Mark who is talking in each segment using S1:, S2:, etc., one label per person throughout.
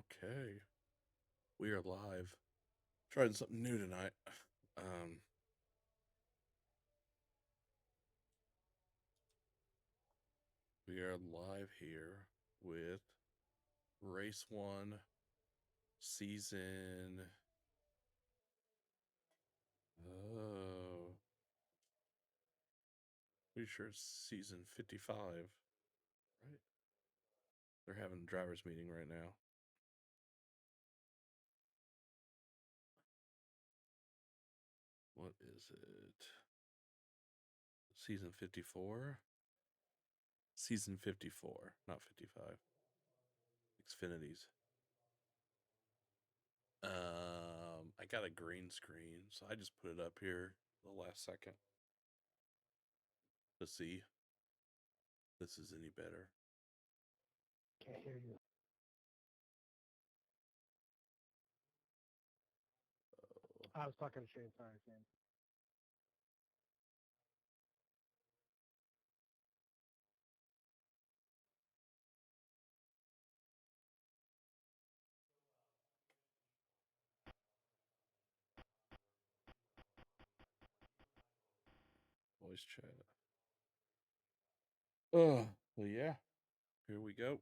S1: Okay, we are live. Trying something new tonight. We are live here with Race 1 season. Oh, pretty sure it's season 55, right? They're having a driver's meeting right now. What is it? Season 54? Season 54, not 55. Xfinities. I got a green screen, so I just put it up here the last second to see if this is any better.
S2: Can't hear you. I was talking to Shane. Sorry, Shane.
S1: Voice chat. Well, yeah. Here we go.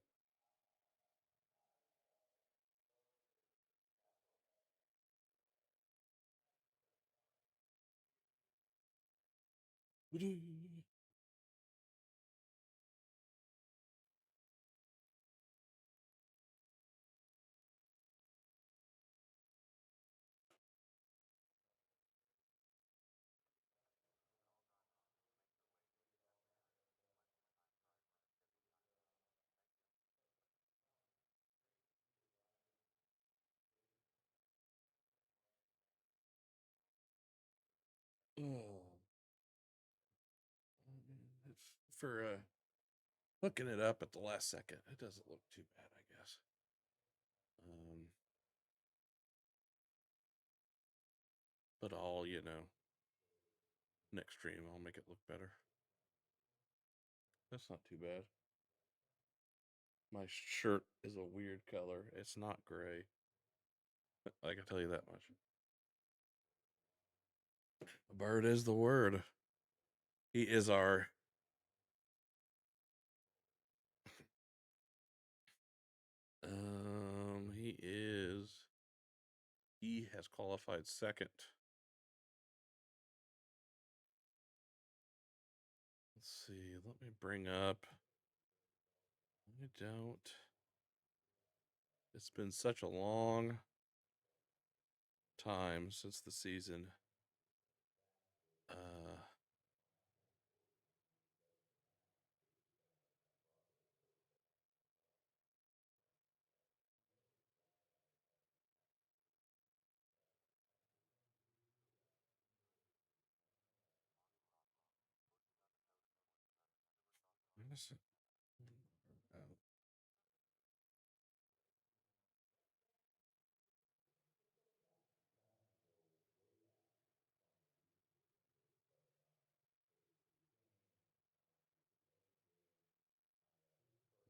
S1: Oh, it's for hooking it up at the last second. It doesn't look too bad, I guess. But next stream I'll make it look better. That's not too bad. My shirt is a weird color. It's not gray. I can tell you that much. A bird is the word. He is our he is he has qualified second. Let's see. Let me bring up. I don't. It's been such a long time since the season. Oh.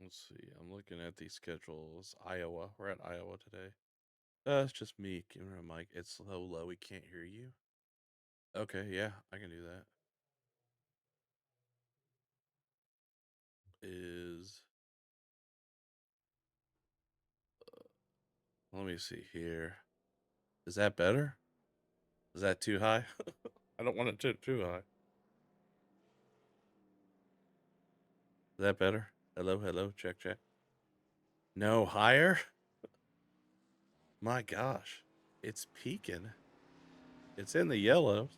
S1: Let's see. I'm looking at these schedules. Iowa. We're at Iowa today. It's just me giving her a mic. It's so low we can't hear you. Okay, yeah, I can do that. Is let me see here. Is that better? Is that too high? I don't want it too high. Is that better? Hello, hello, check, check. No, higher? My gosh. It's peaking. It's in the yellows.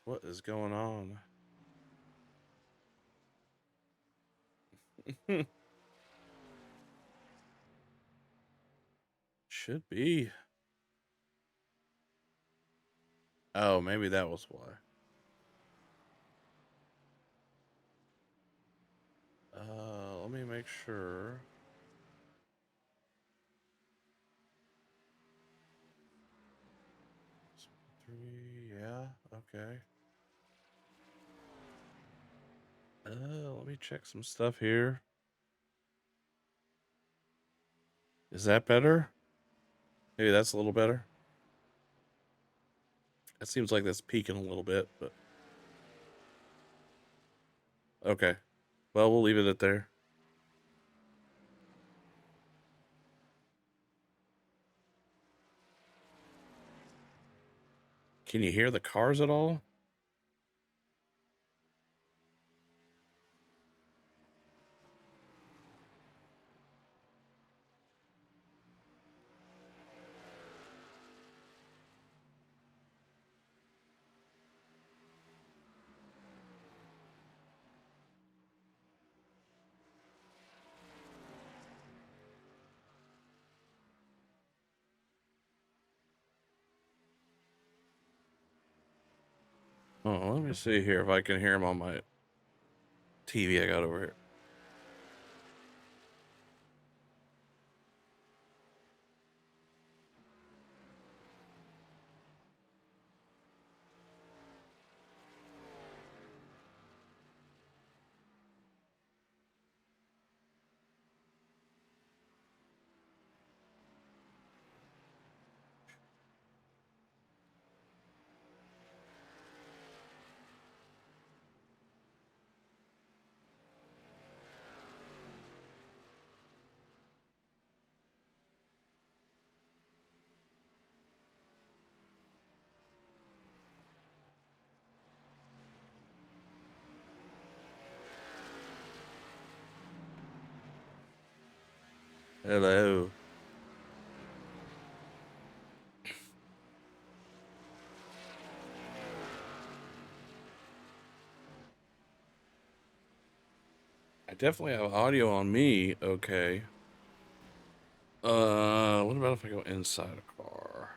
S1: What is going on? Should be. Oh, maybe that was why. Let me make sure. Three, yeah, okay. Let me check some stuff here. Is that better? Maybe that's a little better. It seems like that's peaking a little bit, but okay. Well, we'll leave it at there. Can you hear the cars at all? Oh, let me see here if I can hear them on my TV I got over here. Hello. I definitely have audio on me. Okay. What about if I go inside a car?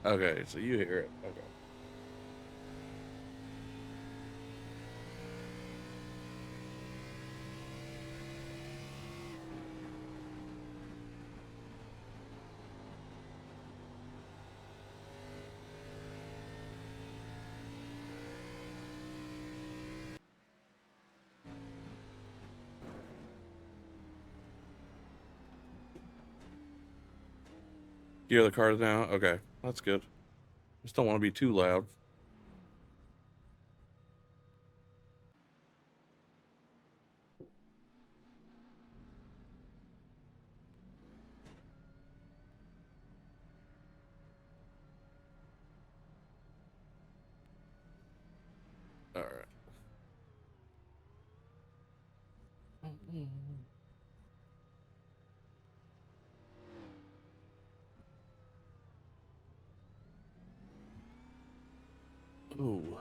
S1: Okay, so you hear it. Okay. You hear the cars now? Okay, that's good. Just don't want to be too loud. All right. Ooh.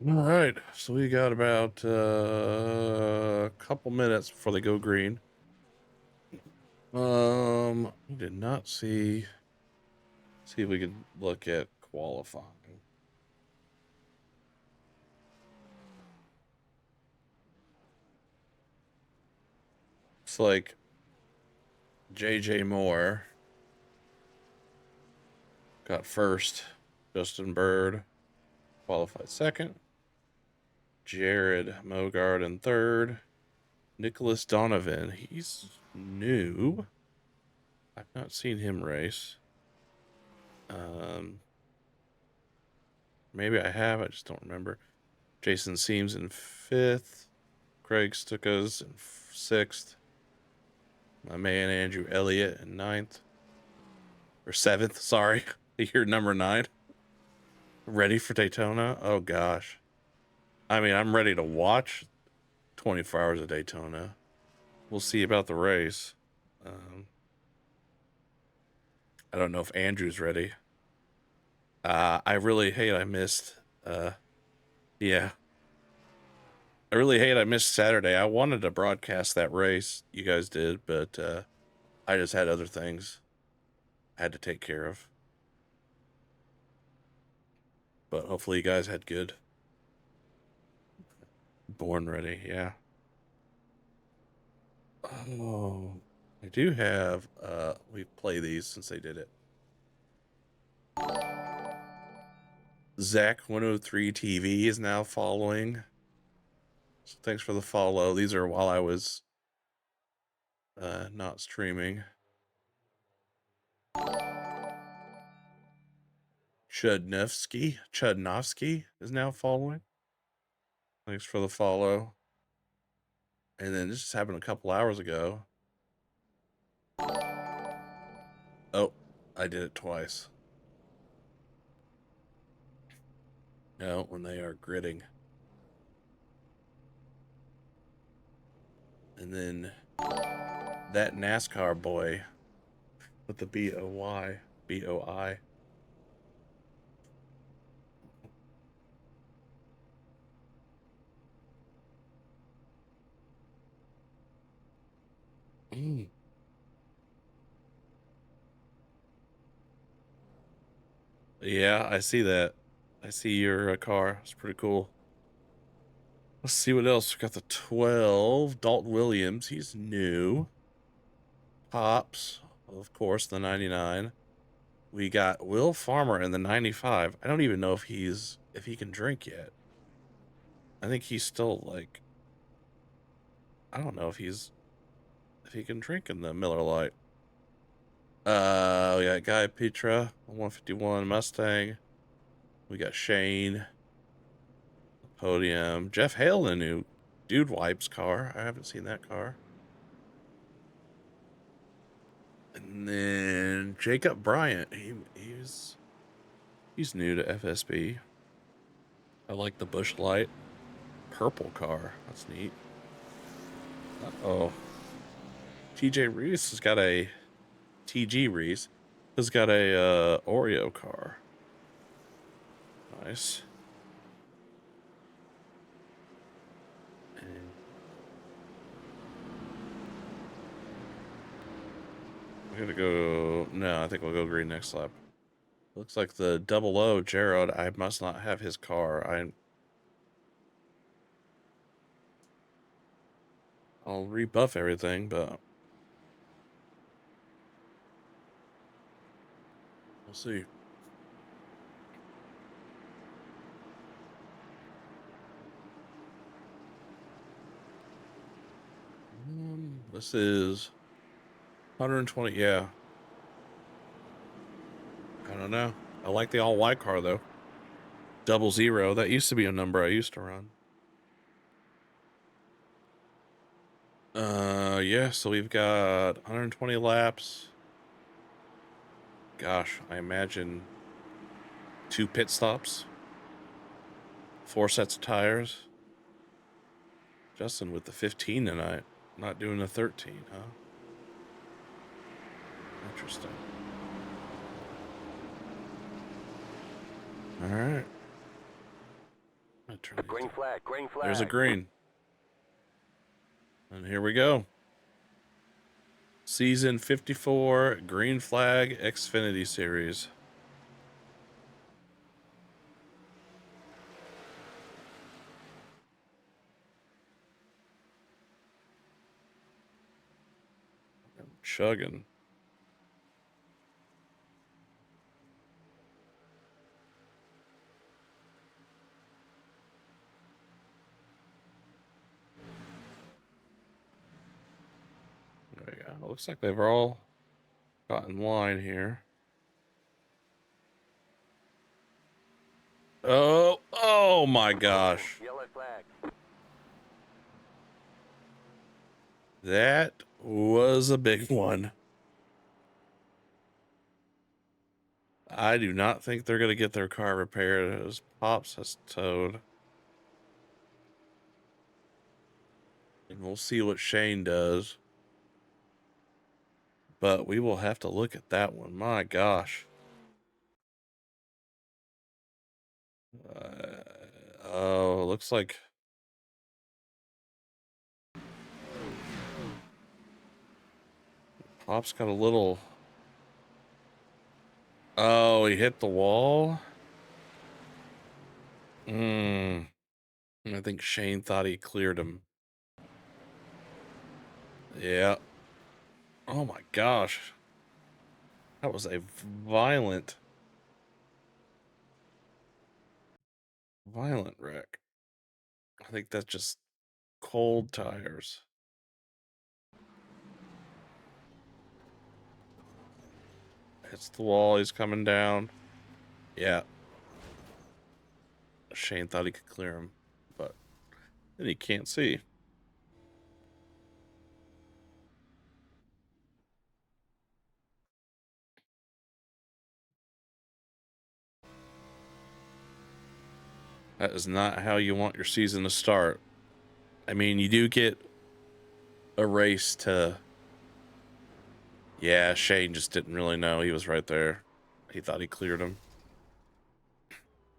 S1: All right. So we got about a couple minutes before they go green. We did not see. See if we can look at qualifying. It's like JJ Moore got first. Justin Bird qualified second. Jared Mogard in third. Nicholas Donovan, he's new. I've not seen him race. Um, maybe I have. I just don't remember. Jason Seams in fifth. Craig Stukas in sixth. My man Andrew Elliott in ninth or seventh. Sorry, you're number 9. Ready for Daytona? Oh gosh. I mean, I'm ready to watch 24 hours of Daytona. We'll see about the race. Um, I don't know if Andrew's ready. I really hate I missed. Yeah. I really hate I missed Saturday. I wanted to broadcast that race. You guys did, but I just had other things I had to take care of. But hopefully you guys had good. Born ready, yeah. Oh, I do have. We play these since they did it. Zach 103 TV is now following. So thanks for the follow. These are while I was not streaming. Chudnovsky is now following. Thanks for the follow. And then this just happened a couple hours ago. Oh, I did it twice. No, when they are gritting. And then that NASCAR boy with the BOY, BOI. Mm. Yeah, I see that. I see your car. It's pretty cool. Let's see what else. We got the 12. Dalton Williams. He's new. Pops, of course, the 99. We got Will Farmer in the 95. I don't even know if he can drink yet. I think he's still like, I don't know if he can drink in the Miller Lite. We got Guy Petra, 151 Mustang. We got Shane, podium. Jeff Hale, the new Dude Wipes car. I haven't seen that car. And then Jacob Bryant. He's new to FSB. I like the Busch Light purple car. That's neat. Oh, TJ Reese has got a TG Reese has got a Oreo car. Nice. And we're gonna go. No, I think we'll go green next lap. Looks like the double O Gerald. I must not have his car. I'll rebuff everything, but we'll see. This is 120. Yeah. I don't know. I like the all white car though. 00. That used to be a number I used to run. Yeah, so we've got 120 laps. Gosh, I imagine 2 pit stops, 4 sets of tires. Justin with the 15 tonight, not doing the 13, huh? Interesting. All right.
S3: Green flag, green flag.
S1: There's a green. And here we go. Season 54 Green Flag Xfinity Series. I'm chugging. There we go. Looks like they've all got in line here. Oh my gosh.
S3: Yellow flag.
S1: That was a big one. I do not think they're going to get their car repaired as Pops has towed. And we'll see what Shane does. but we will have to look at that one. My gosh. Oh, looks like Pop's got a little. Oh, he hit the wall. I think Shane thought he cleared him. Yeah. Oh my gosh. That was a violent wreck. I think that's just cold tires. Hits the wall. He's coming down. Yeah. Shane thought he could clear him, but then he can't see. That is not how you want your season to start. I mean, you do get a race to. Yeah, Shane just didn't really know. He was right there. He thought he cleared him.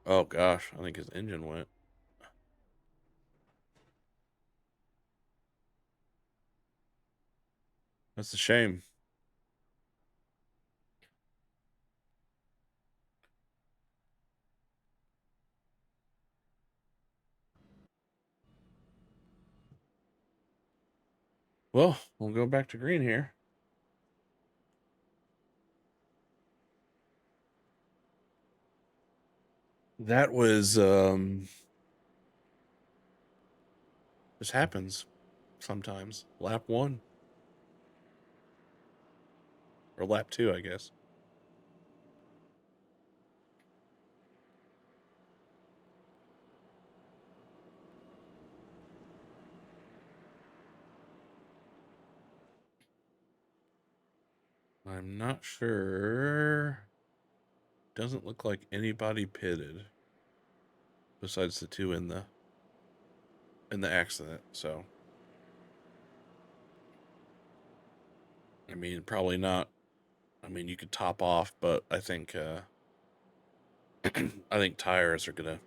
S1: Oh gosh, I think his engine went. That's a shame. Well, we'll go back to green here. That was this happens sometimes. Lap 1 or lap 2, I guess. I'm not sure. Doesn't look like anybody pitted besides the two in the accident. So, I mean, probably not. I mean, you could top off, but I think I think tires are gonna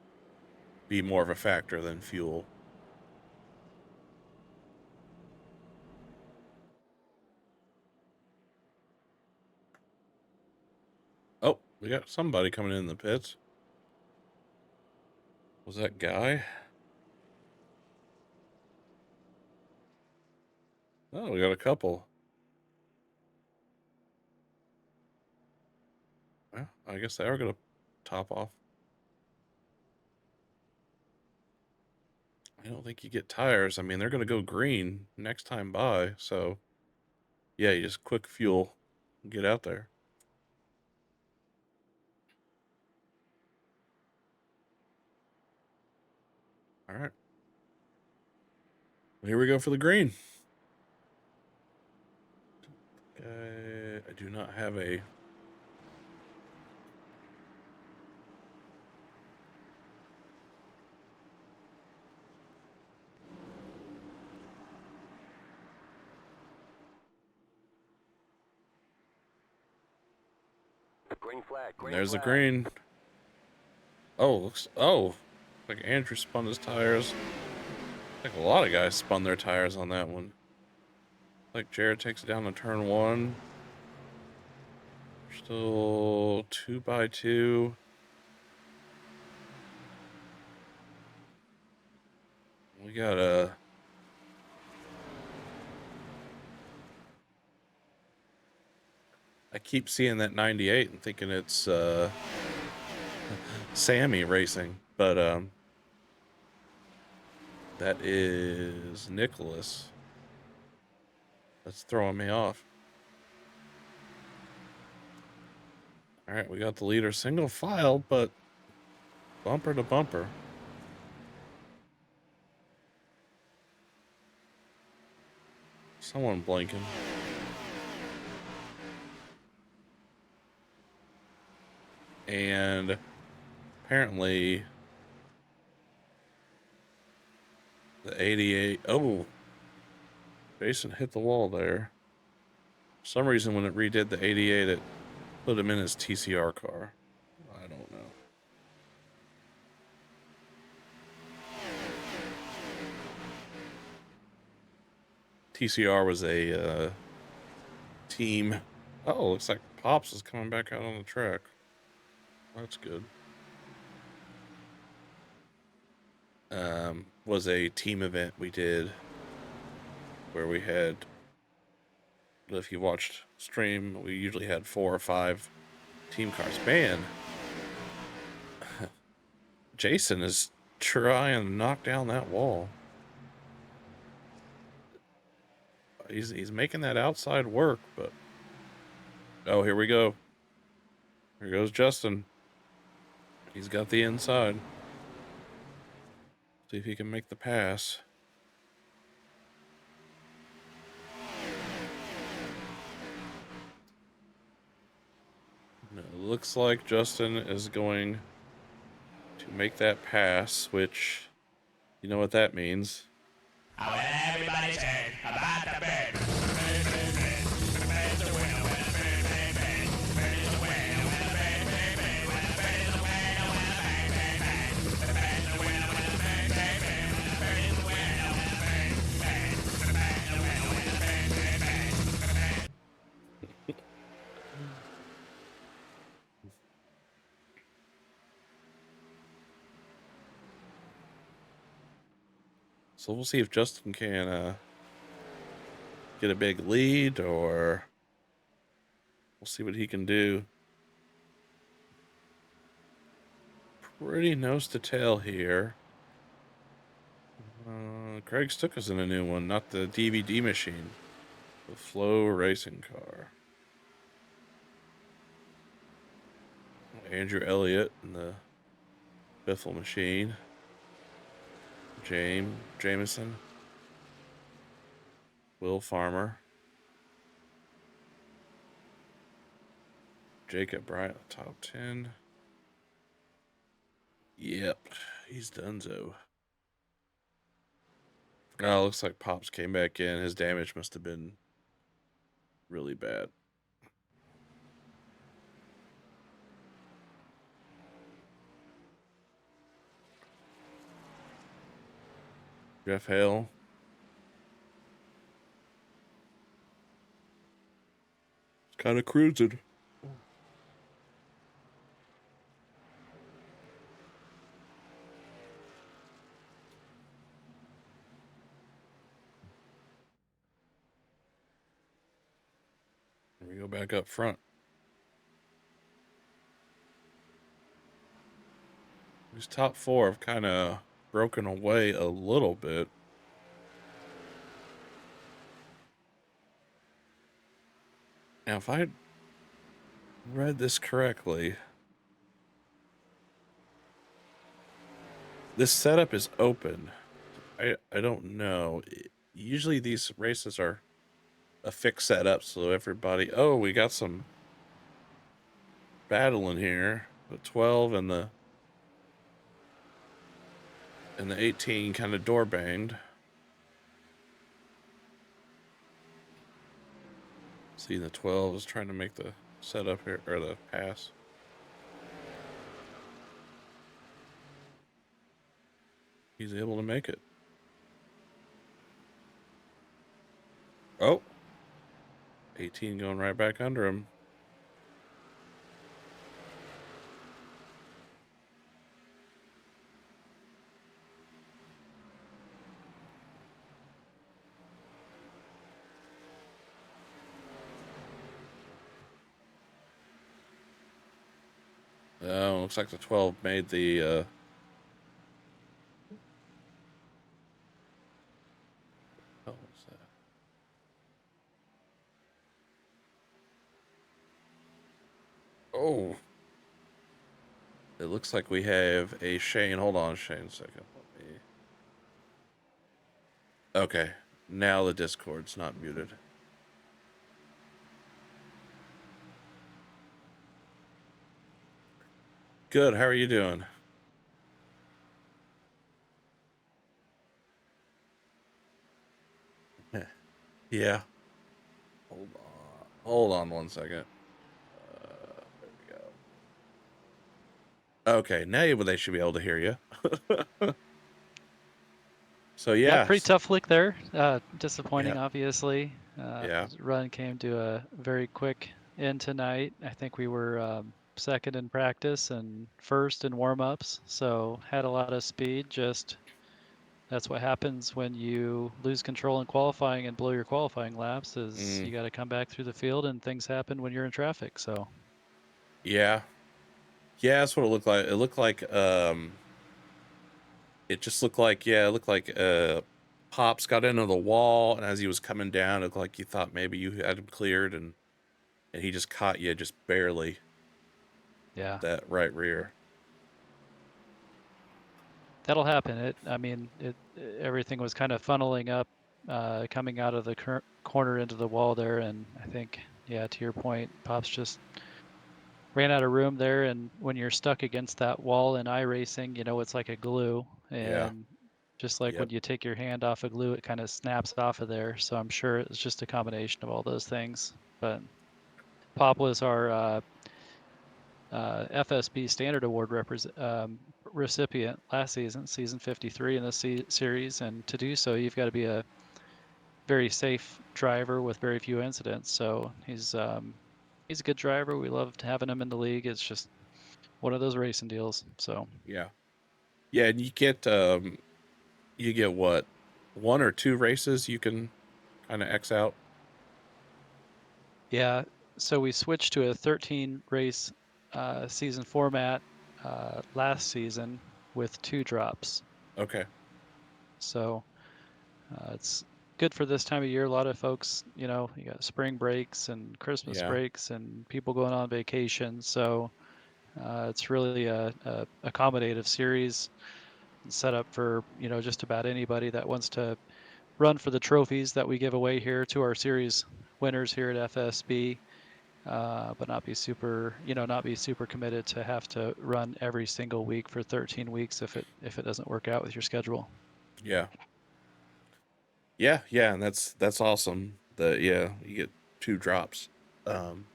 S1: be more of a factor than fuel. Oh, we got somebody coming in the pits. Was that Guy? Oh, we got a couple. Well, I guess they are gonna top off. I don't think you get tires. I mean, they're gonna go green next time by, so yeah, you just quick fuel, get out there. All right. Here we go for the green. I do not have a.
S3: Green flag. Green
S1: There's
S3: flag.
S1: a green. Oh, looks. Oh, like Andrew spun his tires. Like a lot of guys spun their tires on that one. Like Jared takes it down to turn 1. Still 2x2. We got a. I keep seeing that 98 and thinking it's Sammy racing, but that is Nicholas. That's throwing me off. All right, we got the leader single file, but bumper to bumper. Someone blinking. And apparently the 88. Oh, Jason hit the wall there. For some reason, when it redid the 88, it put him in his TCR car. I don't know. TCR was a team. Oh, looks like Pops is coming back out on the track. That's good. Was a team event we did where we had, if you watched stream, we usually had 4 or 5 team cars. Man, Jason is trying to knock down that wall. He's making that outside work, but oh, here we go. Here goes Justin. He's got the inside. See if he can make the pass. No, looks like Justin is going to make that pass, which you know what that means.
S3: I want everybody's head about the bed.
S1: So we'll see if Justin can get a big lead, or we'll see what he can do. Pretty nose to tail here. Craig's took us in a new one, not the DVD machine. The Flow racing car. Andrew Elliott in the Biffle machine. Jameson. Will Farmer. Jacob Bryant, top 10. Yep, he's donezo. Oh, looks like Pops came back in. His damage must have been really bad. Jeff Hale. Kind of cruising. We go back up front. These top 4 have kind of broken away a little bit. Now, if I read this correctly, this setup is open. I don't know. Usually these races are a fixed setup, so everybody. Oh, we got some battle in here. The 12 and the 18 kind of door banged. See, the 12 is trying to make the setup here, or the pass. He's able to make it. Oh, 18 going right back under him. Oh, looks like the 12 made the what was that? Oh, it looks like we have a Shane. Hold on, Shane, a second. Let me. Okay, now the Discord's not muted. Good. How are you doing? Yeah. Hold on. Hold on one second. There we go. Okay, now they should be able to hear you. So
S4: Yeah,
S1: yeah,
S4: pretty tough lick there.
S1: yeah,
S4: Disappointing, obviously.
S1: yeah.
S4: Run came to a very quick end tonight. I think we were second in practice and first in warm-ups, so had a lot of speed. Just that's what happens when you lose control in qualifying and blow your qualifying laps. Is
S1: Mm,
S4: you got to come back through the field, and things happen when you're in traffic. So
S1: yeah, yeah. That's what it looked like. It looked like it just looked like it looked like Pops got into the wall, and as he was coming down, it looked like he thought maybe you had him cleared, and he just caught you just barely
S4: yeah,
S1: that right rear.
S4: that'll happen. I mean, everything was kind of funneling up, coming out of the corner into the wall there, and I think, yeah, to your point, Pops just ran out of room there. And when you're stuck against that wall in iRacing, it's like a glue,
S1: Yeah.
S4: and just like when
S1: Yep.
S4: you take your hand off a glue, it kind of snaps off of there. So I'm sure it's just a combination of all those things. But Pop was our FSB Standard Award recipient last season, season 53 in this series, and to do so, you've got to be a very safe driver with very few incidents. So he's a good driver. We loved having him in the league. It's just one of those racing deals. So
S1: Yeah. Yeah, and you get what, one or two races you can kind of X out.
S4: yeah, so we switched to a 13 race season format last season with 2 drops.
S1: Okay.
S4: So it's good for this time of year. A lot of folks, you got spring breaks and Christmas
S1: Yeah.
S4: breaks and people going on vacation. So it's really a accommodative series set up for, just about anybody that wants to run for the trophies that we give away here to our series winners here at FSB. But not be super committed to have to run every single week for 13 weeks if it doesn't work out with your schedule.
S1: Yeah. Yeah, yeah, and that's awesome. Yeah, you get 2 drops. Um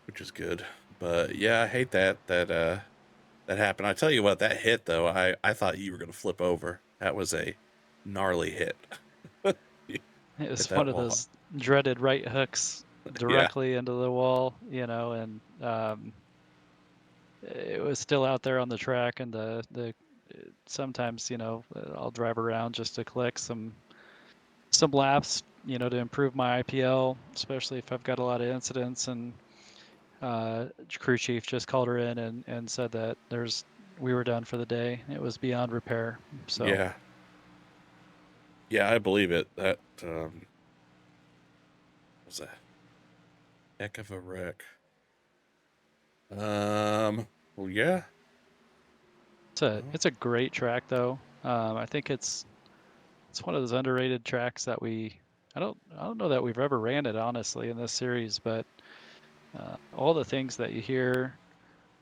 S1: which is good. But yeah, I hate that happened. I tell you what, that hit though, I thought you were going to flip over. That was a gnarly hit. You
S4: It
S1: hit
S4: was one
S1: that
S4: of
S1: wall.
S4: those dreaded right hooks
S1: Yeah.
S4: directly into the wall, and it was still out there on the track, and the sometimes I'll drive around just to collect some laps, to improve my IPL, especially if I've got a lot of incidents. And crew chief just called her in and said that we were done for the day. It was beyond repair. So
S1: Yeah. Yeah, I believe it. That was a heck of a wreck. Well, yeah. Well,
S4: it's a great track though. I think it's one of those underrated tracks that I don't know that we've ever ran it honestly in this series, but all the things that you hear,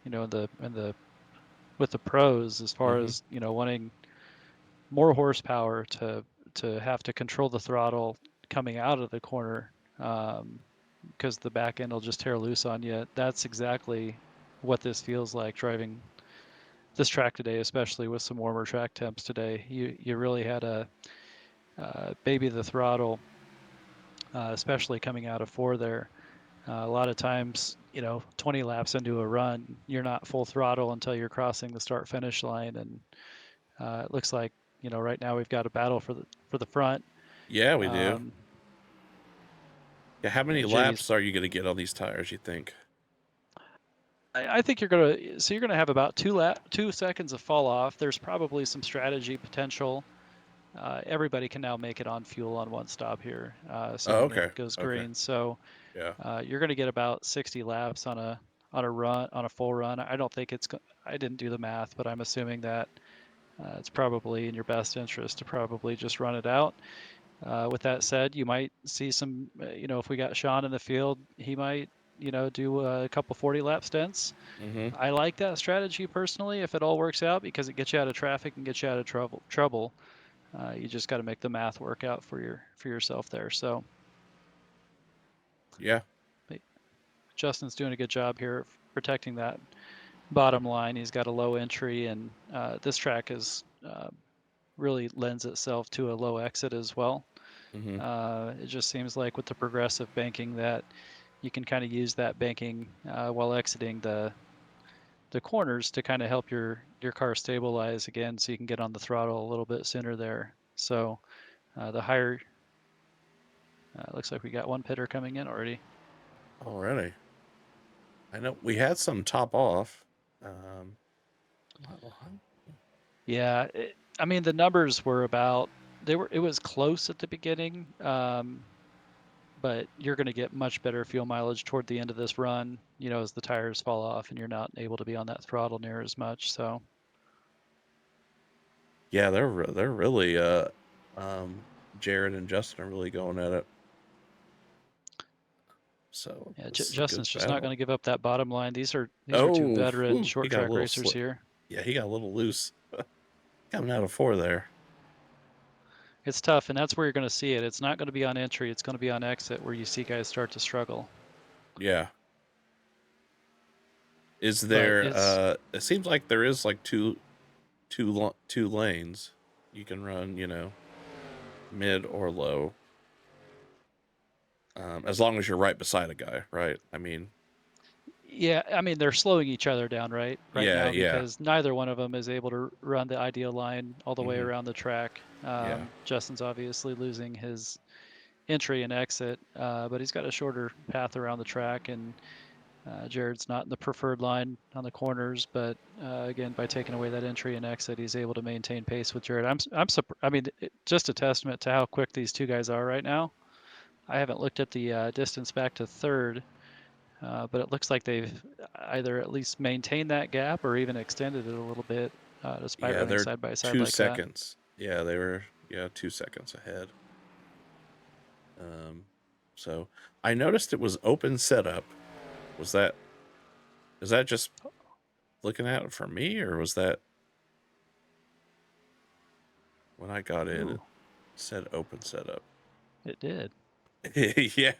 S4: in the with the pros as far
S1: mm-hmm.
S4: as wanting more horsepower to have to control the throttle coming out of the corner, because the back end will just tear loose on you. That's exactly what this feels like driving this track today, especially with some warmer track temps today. You really had to baby the throttle, especially coming out of 4 there. A lot of times, 20 laps into a run, you're not full throttle until you're crossing the start finish line, and it looks like right now we've got a battle for the front.
S1: Yeah, we do.
S4: Um,
S1: Yeah, how many
S4: Jimmy's.
S1: laps are you going to get on these tires, you think?
S4: I think you're gonna have about 2 seconds of fall off. There's probably some strategy potential. Everybody can now make it on fuel on one stop here,
S1: Oh,
S4: assuming it
S1: okay.
S4: goes
S1: Okay.
S4: green. So
S1: Yeah.
S4: you're going to get about 60 laps on a full run. I don't think I didn't do the math, but I'm assuming that it's probably in your best interest to probably just run it out. With that said, you might see some, if we got Sean in the field, he might, do a couple 40 lap stints.
S1: Mm-hmm.
S4: I like that strategy personally if it all works out, because it gets you out of traffic and gets you out of trouble. You just got to make the math work out for yourself there. So
S1: Yeah.
S4: Justin's doing a good job here of protecting that bottom line. He's got a low entry, and this track is really lends itself to a low exit as well.
S1: Mm-hmm.
S4: It just seems like with the progressive banking that you can kind of use that banking while exiting the corners to kind of help your car stabilize again, so you can get on the throttle a little bit sooner there. So the higher, looks like we got one pitter coming in already.
S1: Already. I know we had some top off.
S4: Yeah, I mean the numbers were about it was close at the beginning, but you're going to get much better fuel mileage toward the end of this run. You know, as the tires fall off and you're not able to be on that throttle near as much. So
S1: Yeah, they're really Jared and Justin are really going at it. So
S4: yeah,
S1: this is a good
S4: Justin's just not
S1: battle.
S4: going to give up that bottom line. These are two
S1: Oh,
S4: veteran
S1: whew, he
S4: short
S1: got a
S4: track
S1: little
S4: racers
S1: slip.
S4: here.
S1: Yeah, he got a little loose. Coming out of 4 there.
S4: It's tough, and that's where you're going to see it. It's not going to be on entry. It's going to be on exit where you see guys start to struggle.
S1: Yeah. Is
S4: But
S1: there?
S4: it's
S1: It seems like there is like two lanes. You can run, mid or low. As long as you're right beside a guy, right? I mean,
S4: yeah, I mean they're slowing each other down right
S1: yeah,
S4: now
S1: yeah.
S4: because neither one of them is able to run the ideal line all the way
S1: Mm-hmm.
S4: around the track.
S1: Yeah,
S4: Justin's obviously losing his entry and exit, but he's got a shorter path around the track, and Jared's not in the preferred line on the corners. But again, by taking away that entry and exit, he's able to maintain pace with Jared. I mean, just a testament to how quick these two guys are right now. I haven't looked at the distance back to third, but it looks like they've either at least maintained that gap or even extended it a little bit, despite
S1: yeah.
S4: running
S1: They're
S4: side by side
S1: 2
S4: like that.
S1: seconds. Yeah, they were 2 seconds ahead. So I noticed it was open setup. Was that is that just looking at it for me, or was that when I got in it
S4: Ooh,
S1: said open setup?
S4: it did.
S1: Yeah.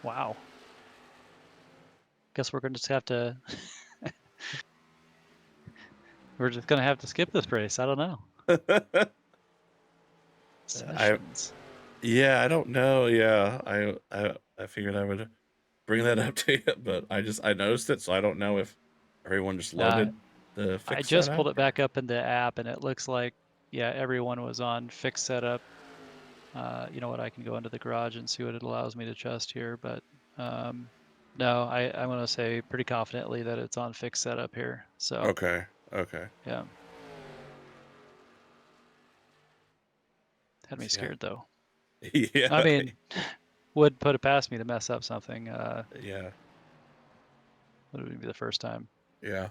S4: Wow. Guess we're going to just have to. We're just going to have to skip this race. I don't know.
S1: I
S4: Sessions.
S1: Yeah, I don't know. Yeah, I figured I would bring that up to you, but I noticed it, so I don't know if everyone just
S4: Uh,
S1: loaded the
S4: I
S1: fixed
S4: just
S1: setup.
S4: pulled it back up in the app, and it looks like, yeah, everyone was on fixed setup. You know what? I can go into the garage and see what it allows me to adjust here, but no, I'm going to say pretty confidently that it's on fixed setup here. So
S1: Okay, okay.
S4: yeah, had me
S1: Yeah,
S4: scared though. I
S1: yeah,
S4: mean, would put it past me to mess up something.
S1: yeah,
S4: Would be the first time.
S1: yeah.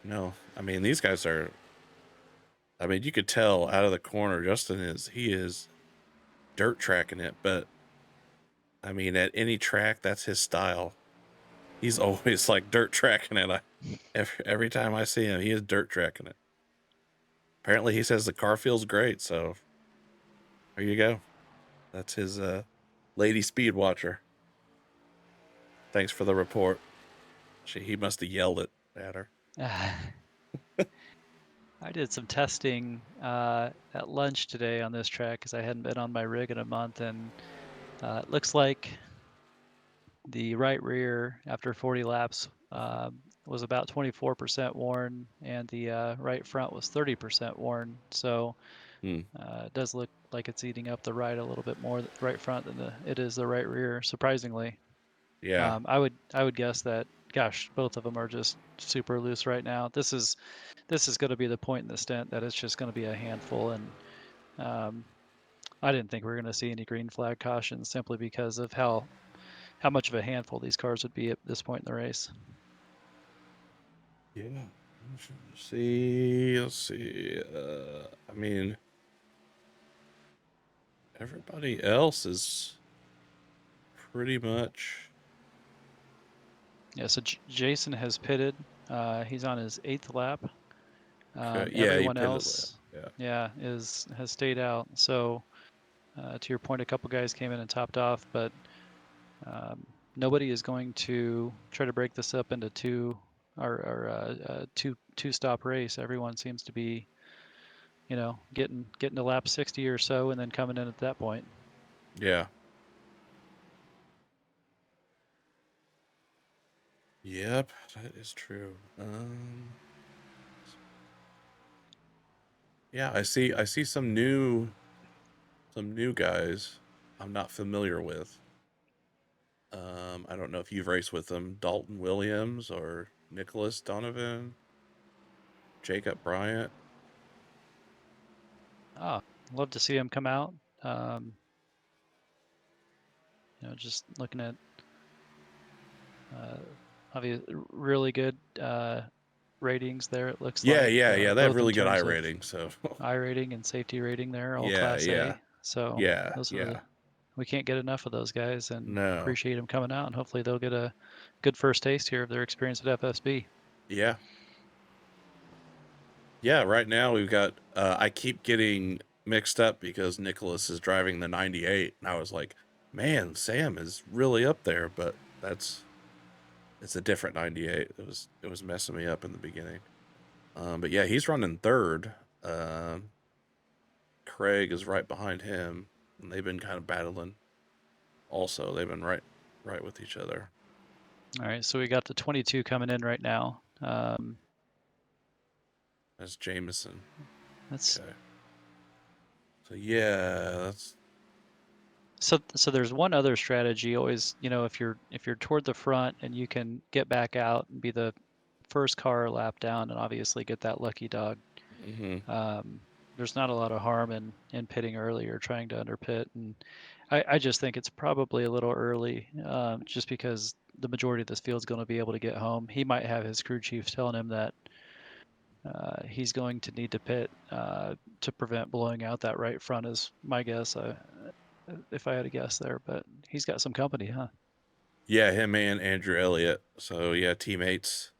S1: No, I mean these guys are. I mean, you could tell out of the corner, he is dirt tracking it, but I mean at any track that's his style. He's always like dirt tracking it. Every time I see him, he is dirt tracking it. Apparently, he says the car feels great, so there you go. That's his lady speed watcher. Thanks for the report. He must have yelled it at her.
S4: I did some testing at lunch today on this track because I hadn't been on my rig in a month, and it looks like the right rear after 40 laps was about 24% worn, and the right front was 30% worn. So
S1: Hmm.
S4: it does look like it's eating up the right a little bit more, the right front than it is the right rear. Surprisingly,
S1: Yeah.
S4: I would guess that. Gosh, both of them are just super loose right now. This is going to be the point in the stint that it's just going to be a handful, and um, I didn't think we were going to see any green flag cautions simply because of how much of a handful these cars would be at this point in the race.
S1: Yeah. See. Let's see. I mean, everybody else is pretty much.
S4: Yeah, so Jason has pitted. He's on his 8th lap.
S1: Okay. Yeah, he
S4: Everyone
S1: pitted lap.
S4: else,
S1: Yeah.
S4: yeah, has stayed out. So to your point, a couple guys came in and topped off, but nobody is going to try to break this up into two stop race. Everyone seems to be, getting to lap 60 or so, and then coming in at that point.
S1: Yeah. Yep, that is true. Yeah, I see some new guys I'm not familiar with. I don't know if you've raced with them, Dalton Williams or Nicholas Donovan, Jacob Bryant.
S4: Ah, love to see him come out. Just looking at obviously really good ratings there. It looks
S1: Yeah,
S4: like
S1: yeah, yeah. They have
S4: both in
S1: really good I
S4: terms of
S1: rating, so
S4: I rating and safety rating there, all
S1: yeah,
S4: Class
S1: yeah,
S4: A. So
S1: yeah,
S4: those are
S1: yeah.
S4: we can't get enough of those guys, and
S1: No,
S4: appreciate them coming out. And hopefully they'll get a good first taste here of their experience at FSB.
S1: yeah, yeah. Right now we've got. I keep getting mixed up because Nicholas is driving the '98, and I was like, man, Sam is really up there, but it's a different '98. It was messing me up in the beginning. But yeah, he's running third. Craig is right behind him, and they've been kind of battling. Also, they've been right with each other.
S4: All right, so we got the 22 coming in right now.
S1: That's Jameson.
S4: That's
S1: Okay. So yeah, that's
S4: so there's one other strategy always, if you're toward the front and you can get back out and be the first car lap down and obviously get that lucky dog.
S1: mm-hmm.
S4: There's not a lot of harm in pitting early or trying to underpit, and I just think it's probably a little early, just because the majority of this field is going to be able to get home. He might have his crew chief telling him that he's going to need to pit to prevent blowing out that right front, is my guess. If I had a guess there, but he's got some company, huh?
S1: Yeah, him and Andrew Elliott. So yeah, teammates.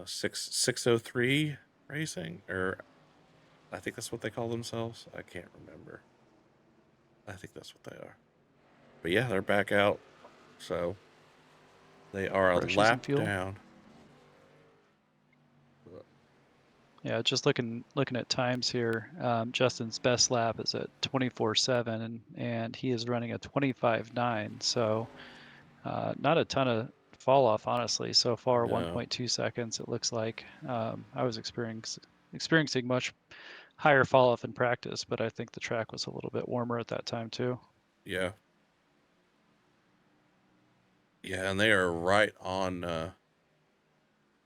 S1: 603 Racing, or I think that's what they call themselves. I can't remember. I think that's what they are. But yeah, they're back out. So they are a
S4: Brushes and
S1: lap
S4: fuel.
S1: down.
S4: Yeah, just looking at times here. Justin's best lap is at 24.7, and he is running a 25.9. So not a ton of fall off, honestly. So far,
S1: No.
S4: 1.2 seconds. It looks like I was experiencing much higher fall off in practice, but I think the track was a little bit warmer at that time too.
S1: Yeah. Yeah, and they are right on.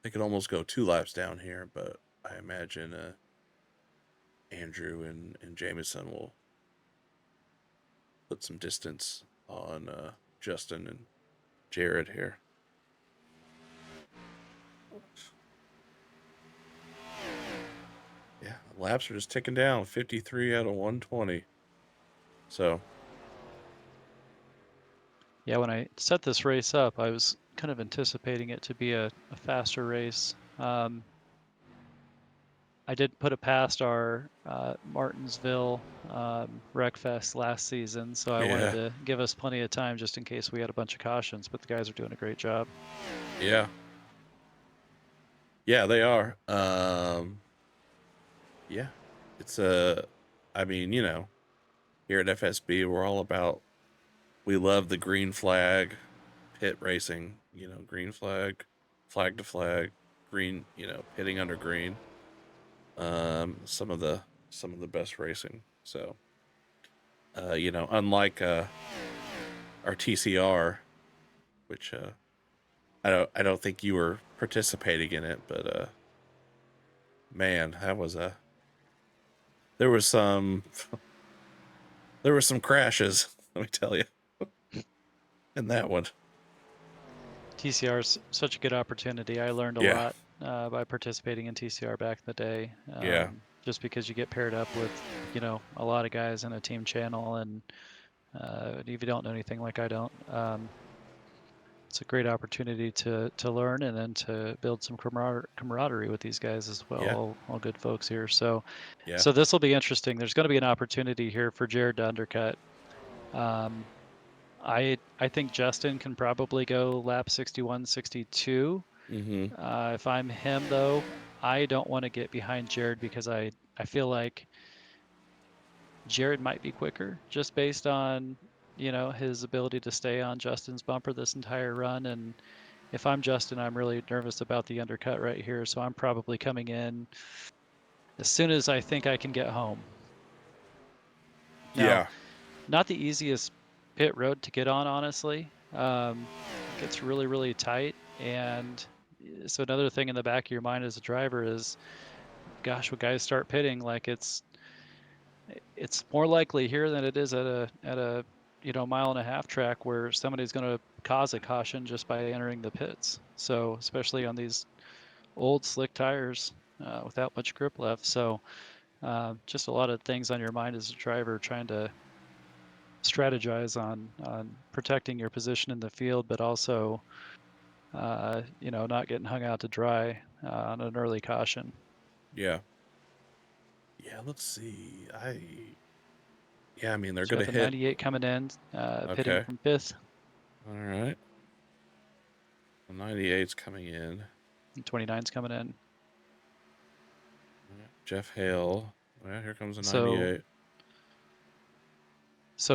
S1: They could almost go 2 laps down here, but I imagine Andrew and Jameson will put some distance on Justin and Jared here. Yeah, laps are just ticking down. 53 out of 120. So
S4: Yeah, when I set this race up, I was kind of anticipating it to be a faster race. I did put it past our Martinsville Wreckfest last season, so I wanted
S1: yeah,
S4: to give us plenty of time just in case we had a bunch of cautions, but the guys are doing a great job.
S1: yeah, yeah, they are. Yeah, it's I mean, here at FSB, we're all about. We love the green flag, pit racing. Green flag, flag to flag, green. Pitting under green. Some of the best racing. So, unlike our TCR, which I don't think you were participating in it, but man, that was a there was some there were some crashes. Let me tell you, in that one.
S4: TCR is such a good opportunity. I learned a
S1: Yeah,
S4: lot by participating in TCR back in the day,
S1: yeah,
S4: just because you get paired up with, a lot of guys in a team channel, and if you don't know anything like I don't, it's a great opportunity to learn and then to build some camaraderie with these guys as well.
S1: yeah,
S4: All good folks here. So
S1: yeah,
S4: this will be interesting. There's going to be an opportunity here for Jared to undercut. Um, I think Justin can probably go lap 61, 62.
S1: Mm-hmm.
S4: If I'm him though, I don't want to get behind Jared because I feel like Jared might be quicker just based on, his ability to stay on Justin's bumper this entire run. And if I'm Justin, I'm really nervous about the undercut right here. So I'm probably coming in as soon as I think I can get home. Now,
S1: Yeah.
S4: not the easiest pit road to get on, honestly. It gets really, really tight. And so another thing in the back of your mind as a driver is, gosh, when guys start pitting, like it's more likely here than it is at a mile and a half track where somebody's going to cause a caution just by entering the pits. So especially on these old slick tires without much grip left. So just a lot of things on your mind as a driver trying to strategize on protecting your position in the field, but also not getting hung out to dry on an early caution.
S1: Yeah. Yeah. Let's see. Yeah. I mean, they're
S4: So you
S1: gonna
S4: got the
S1: hit.
S4: 98 coming in, pitting
S1: Okay.
S4: from fifth,
S1: All right. The 98's coming in.
S4: and 29's coming in.
S1: Yeah, Jeff Hale. Well, here comes a
S4: So
S1: 98.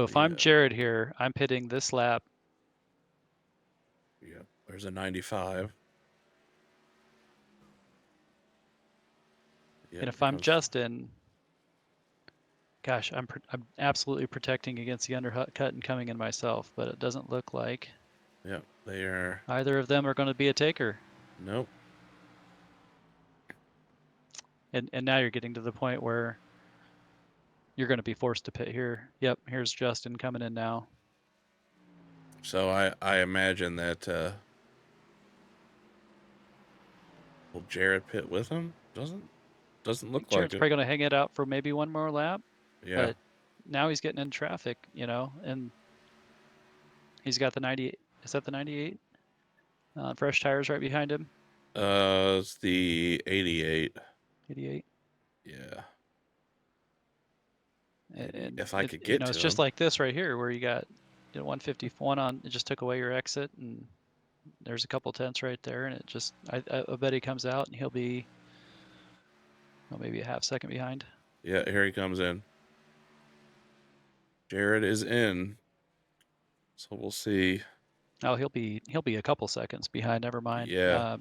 S4: if I'm
S1: Yeah.
S4: Jared here, I'm pitting this lap.
S1: Yeah. There's a 95. Yeah.
S4: And if
S1: Here
S4: I'm
S1: comes.
S4: Justin, gosh, I'm absolutely protecting against the undercut and coming in myself, but it doesn't look like
S1: Yeah. They are.
S4: either of them are going to be a taker.
S1: Nope.
S4: And now you're getting to the point where you're going to be forced to pit here. Yep, here's Justin coming in now.
S1: So I imagine that will Jarrett pit with him? Doesn't look like
S4: Jared's
S1: it.
S4: probably going to hang it out for maybe one more lap,
S1: Yeah.
S4: but now he's getting in traffic, and he's got the 98. Is that the 98? Fresh tires right behind him.
S1: It's the 88.
S4: 88.
S1: Yeah. Maybe
S4: And
S1: if I could get
S4: it's
S1: to
S4: just
S1: him.
S4: like this right here where you got 151 on. It just took away your exit, and there's a couple tenths right there, and it just I bet he comes out and he'll be maybe a half second behind.
S1: Yeah, here he comes in. Jared is in. So we'll see.
S4: Oh, he'll be a couple seconds behind. Never mind.
S1: Yeah.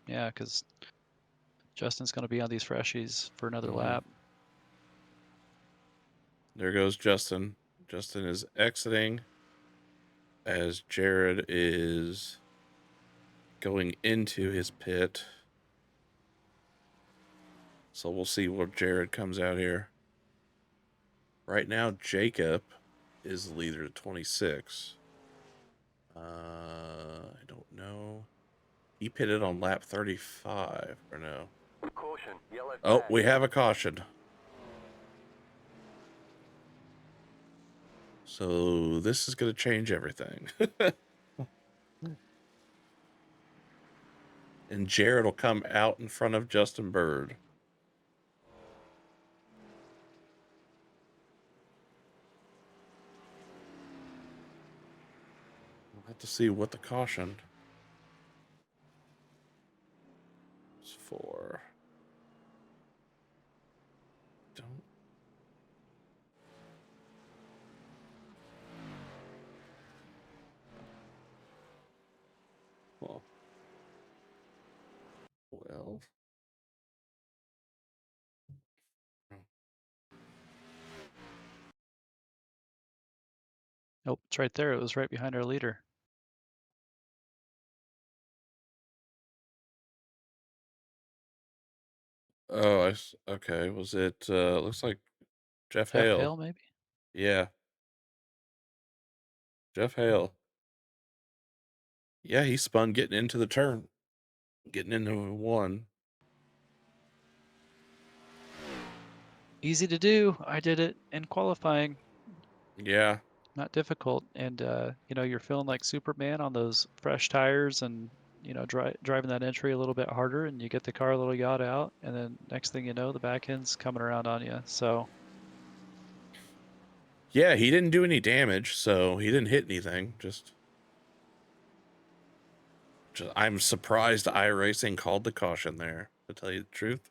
S4: Yeah, because Justin's going to be on these freshies for another
S1: Hmm.
S4: lap.
S1: There goes Justin. Justin is exiting as Jared is going into his pit. So we'll see where Jared comes out here. Right now, Jacob is the leader at 26. I don't know. He pitted on lap 35, or no?
S5: Caution, yellow
S1: Oh,
S5: flag.
S1: we have a caution. So this is going to change everything. And Jared will come out in front of Justin Bird. We'll have to see what the caution is for. Don't. Well.
S4: Nope, it's right there. It was right behind our leader.
S1: Oh, okay. Was it? Looks like Jeff
S4: Jeff
S1: Hale.
S4: Hale, maybe.
S1: Yeah, Jeff Hale. Yeah, he spun getting into the turn, getting into one.
S4: Easy to do. I did it in qualifying.
S1: Yeah,
S4: Not difficult. And you're feeling like Superman on those fresh tires, and driving that entry a little bit harder, and you get the car a little yacht out, and then next thing you know, the back end's coming around on you. So
S1: Yeah, he didn't do any damage, so he didn't hit anything. Just I'm surprised iRacing called the caution there, to tell you the truth.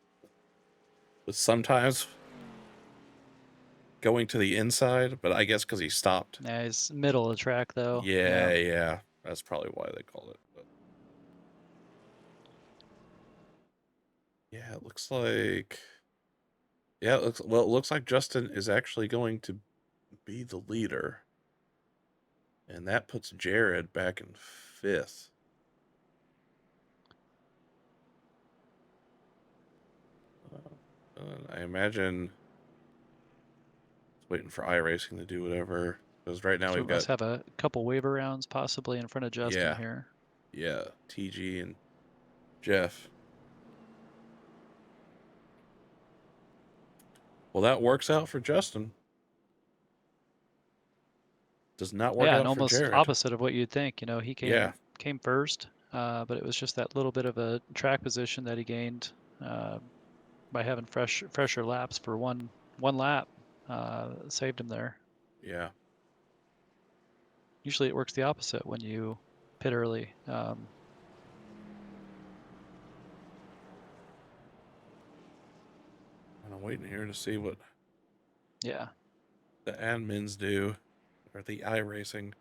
S1: But sometimes going to the inside, but I guess because he stopped.
S4: Yeah, he's middle of the track though.
S1: Yeah. That's probably why they called it. But yeah, it looks like. Yeah, it looks like Justin is actually going to be the leader, and that puts Jared back in 5th. I imagine it's waiting for iRacing to do whatever, because right now
S4: So
S1: we've
S4: we
S1: got
S4: must have a couple waiver rounds possibly in front of Justin here.
S1: Yeah, TG and Jeff. Well, that works out for Justin. Does not work
S4: Yeah, and
S1: out for
S4: almost
S1: Jared.
S4: opposite of what you'd think. You know, he
S1: Yeah,
S4: came first, but it was just that little bit of a track position that he gained by having fresher laps for one lap. Saved him there.
S1: yeah.
S4: Usually it works the opposite when you pit early.
S1: I'm waiting here to see what
S4: Yeah.
S1: the admins do, or the iRacing.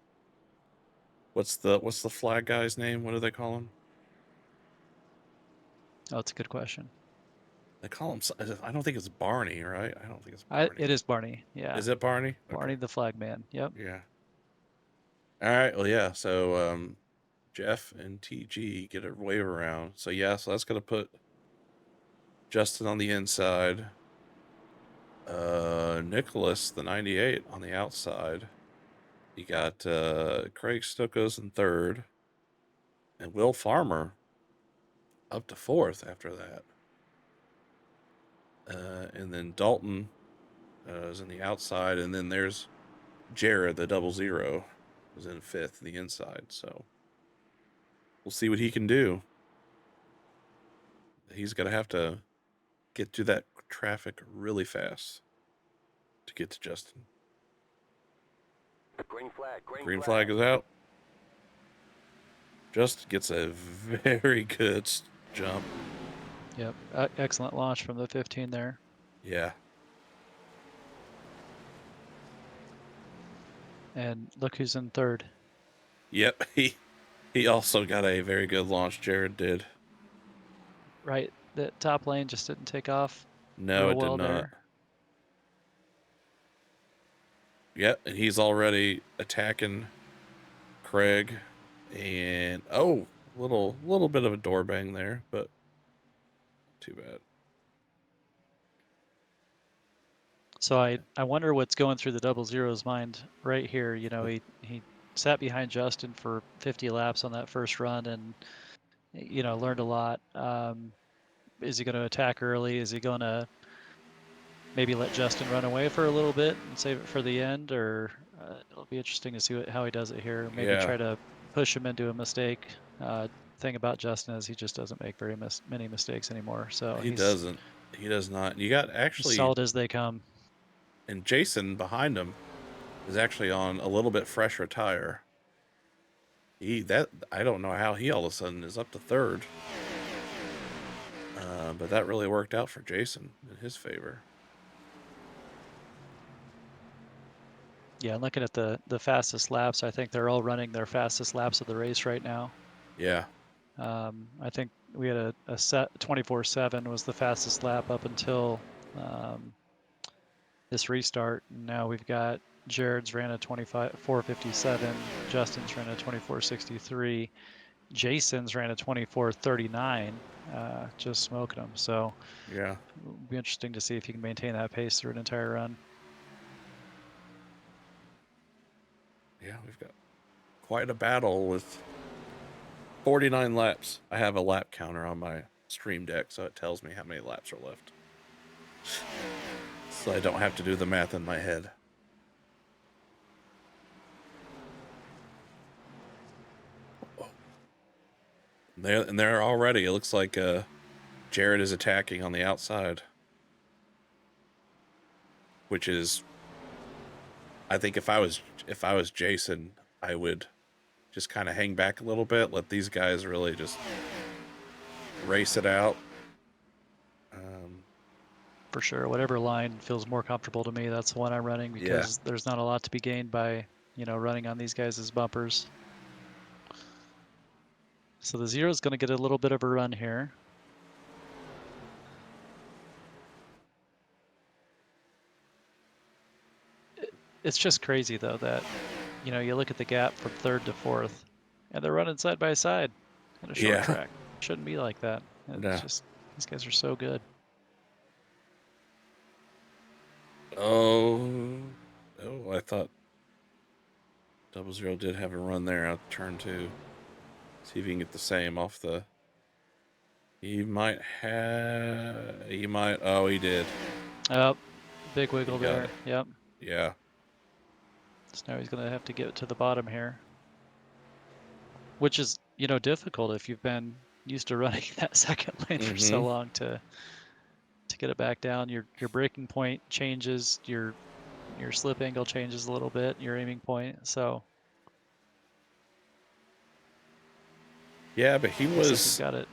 S1: What's the flag guy's name? What do they call him?
S4: Oh, that's a good question.
S1: They call him. I don't think it's Barney, right? I don't think it's Barney.
S4: It is Barney. Yeah.
S1: Is it Barney?
S4: Barney
S1: Okay.
S4: the flag man. Yep.
S1: Yeah. All right. Well, yeah. So Jeff and TG get a wave around. So yeah. So that's gonna put Justin on the inside. Nicholas, the 98, on the outside. You got Craig Stuckos in 3rd, and Will Farmer up to 4th after that. And then Dalton is in the outside, and then there's Jared, the 00, is in 5th, the inside. So we'll see what he can do. He's going to have to get through that traffic really fast to get to Justin. Green flag is out. Justin gets a very good jump.
S4: Yep. Excellent launch from the 15 there.
S1: Yeah.
S4: And look who's in 3rd.
S1: Yep. He also got a very good launch. Jared did.
S4: Right. The top lane just didn't take off
S1: No,
S4: real
S1: it did
S4: well
S1: not.
S4: there.
S1: Yep, and he's already attacking Craig, and little bit of a door bang there, but too bad.
S4: So I wonder what's going through the 00's mind right here. You know, he sat behind Justin for 50 laps on that first run and, you know, learned a lot. Is he going to attack early? Is he going to maybe let Justin run away for a little bit and save it for the end? Or it'll be interesting to see how he does it here. Maybe
S1: Yeah.
S4: try to push him into a mistake. Thing about Justin is he just doesn't make very many mistakes anymore. So
S1: He
S4: he's
S1: doesn't. He does not. You got actually,
S4: solid as they come.
S1: and Jason behind him is actually on a little bit fresher tire. I don't know how he all of a sudden is up to 3rd. But that really worked out for Jason in his favor.
S4: Yeah, and looking at the fastest laps, I think they're all running their fastest laps of the race right now.
S1: Yeah.
S4: I think we had a set 24/7 was the fastest lap up until this restart. And now we've got Jared's ran a 4:57, Justin's ran a 24:63, Jason's ran a 24:39, just smoking them. So
S1: Yeah.
S4: it'll be interesting to see if he can maintain that pace through an entire run.
S1: Yeah, we've got quite a battle with 49 laps. I have a lap counter on my stream deck, so it tells me how many laps are left. So I don't have to do the math in my head. There already. It looks like Jared is attacking on the outside, which is, I think if I was Jason, I would just kind of hang back a little bit, let these guys really just race it out.
S4: For sure, whatever line feels more comfortable to me, that's the one I'm running because there's not a lot to be gained by, running on these guys as bumpers. So the 0 is going to get a little bit of a run here. It's just crazy though that, you look at the gap from 3rd to 4th, and they're running side by side in a short track. Shouldn't be like that. It's just these guys are so good.
S1: Oh, I thought 00 did have a run there out turn 2. See if he can get the same off the. He might have. He might. Oh, he did.
S4: Oh, big wiggle there. Yep.
S1: Yeah.
S4: So now he's going to have to get to the bottom here, which is, difficult if you've been used to running that second lane for so long to get it back down. Your braking point changes, your slip angle changes a little bit, your aiming point. So
S1: yeah, but he was.
S4: Like he's got it.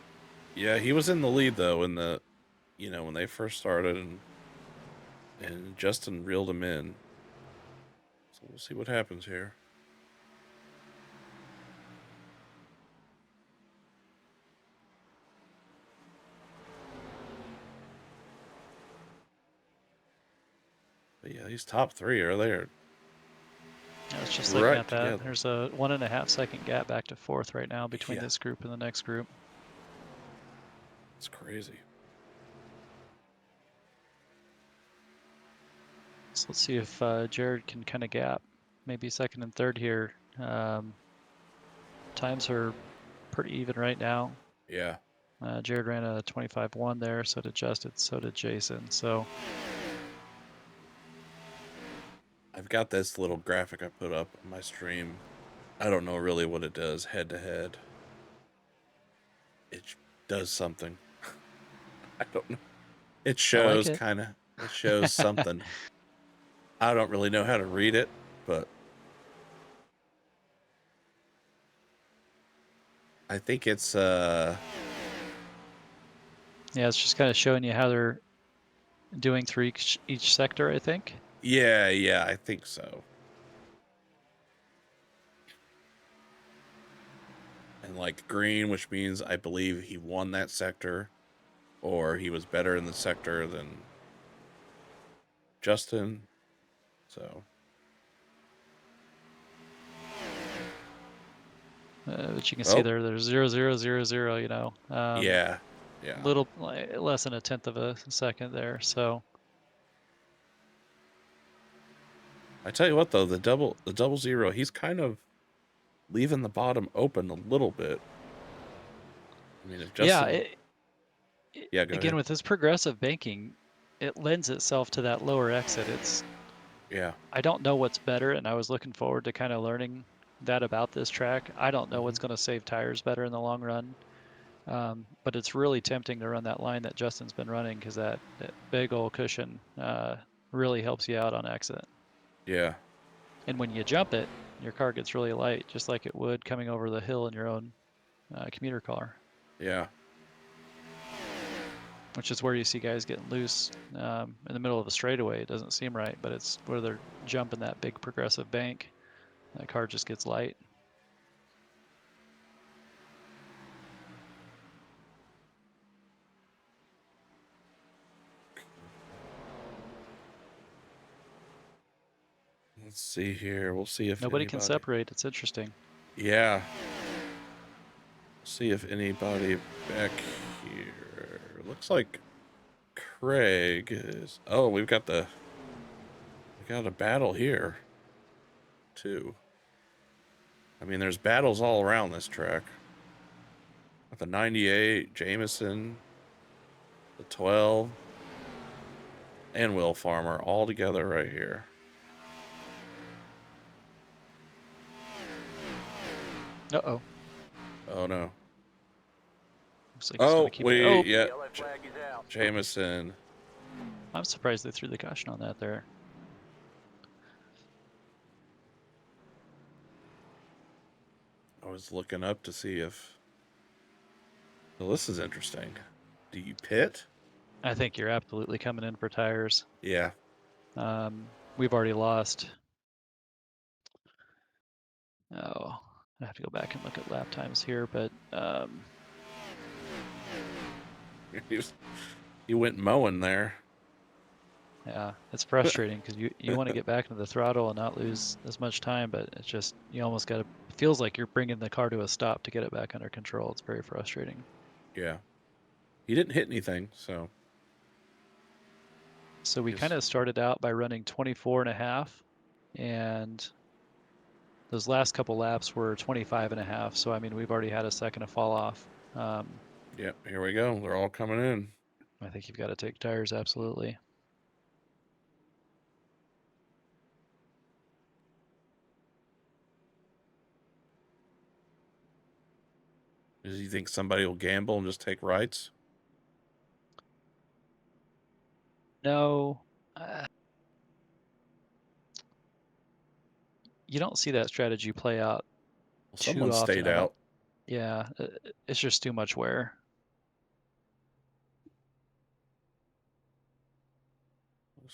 S1: Yeah, he was in the lead though in the, when they first started, and Justin reeled him in. So we'll see what happens here. But yeah, he's top 3 earlier.
S4: Yeah, it's just looking at that. Together. There's a 1.5 second gap back to 4th right now between this group and the next group.
S1: It's crazy.
S4: So let's see if Jared can kind of gap. Maybe 2nd and 3rd here. Times are pretty even right now.
S1: Yeah.
S4: Jared ran a 25.1 there, so did Justin, so did Jason. So
S1: I've got this little graphic I put up on my stream. I don't know really what it does head to head. It does something. I don't know. It shows kind of. It shows something. I don't really know how to read it, but I think it's
S4: yeah, it's just kind of showing you how they're doing through each sector, I think.
S1: Yeah, I think so. And like green, which means I believe he won that sector, or he was better in the sector than Justin. So
S4: but you can see there's 0, 0, 0, 0,
S1: yeah.
S4: Little less than 1/10 of a second there. So
S1: I tell you what though, the double 0, he's kind of leaving the bottom open a little bit. I mean, if Justin,
S4: go again ahead. With this progressive banking, it lends itself to that lower exit. It's I don't know what's better, and I was looking forward to kind of learning that about this track. I don't know what's going to save tires better in the long run, but it's really tempting to run that line that Justin's been running because that big old cushion really helps you out on exit.
S1: Yeah.
S4: And when you jump it, your car gets really light, just like it would coming over the hill in your own commuter car.
S1: Yeah.
S4: Which is where you see guys getting loose in the middle of a straightaway. It doesn't seem right, but it's where they're jumping that big progressive bank. That car just gets light.
S1: Let's see here. We'll see if
S4: nobody can separate. It's interesting.
S1: Yeah. See if anybody back here. Looks like Craig is. Oh, we got a battle here too. I mean, there's battles all around this track. With the 98, Jameson, the 12, and Will Farmer all together right here.
S4: Uh-oh.
S1: Oh, no.
S4: Looks like he's gonna keep it. Oh,
S1: yeah. Jameson.
S4: I'm surprised they threw the caution on that there.
S1: was looking up to see if. Well, this is interesting. Do you pit?
S4: I think you're absolutely coming in for tires.
S1: Yeah.
S4: We've already lost. Oh, I have to go back and look at lap times here, but
S1: You went mowing there.
S4: yeah, it's frustrating because you want to get back into the throttle and not lose as much time, but it's just you almost got to. It feels like you're bringing the car to a stop to get it back under control. It's very frustrating.
S1: Yeah. He didn't hit anything, so.
S4: So we
S1: Yes.
S4: kind of started out by running 24 and a half, and those last couple laps were 25 and a half. So I mean, we've already had a second of fall off.
S1: Yep, here we go. They're all coming in.
S4: I think you've got to take tires, absolutely.
S1: Does you think somebody will gamble and just take rights?
S4: No, you don't see that strategy play out
S1: Well,
S4: too
S1: someone
S4: often.
S1: stayed
S4: I don't.
S1: out.
S4: Yeah, it's just too much wear.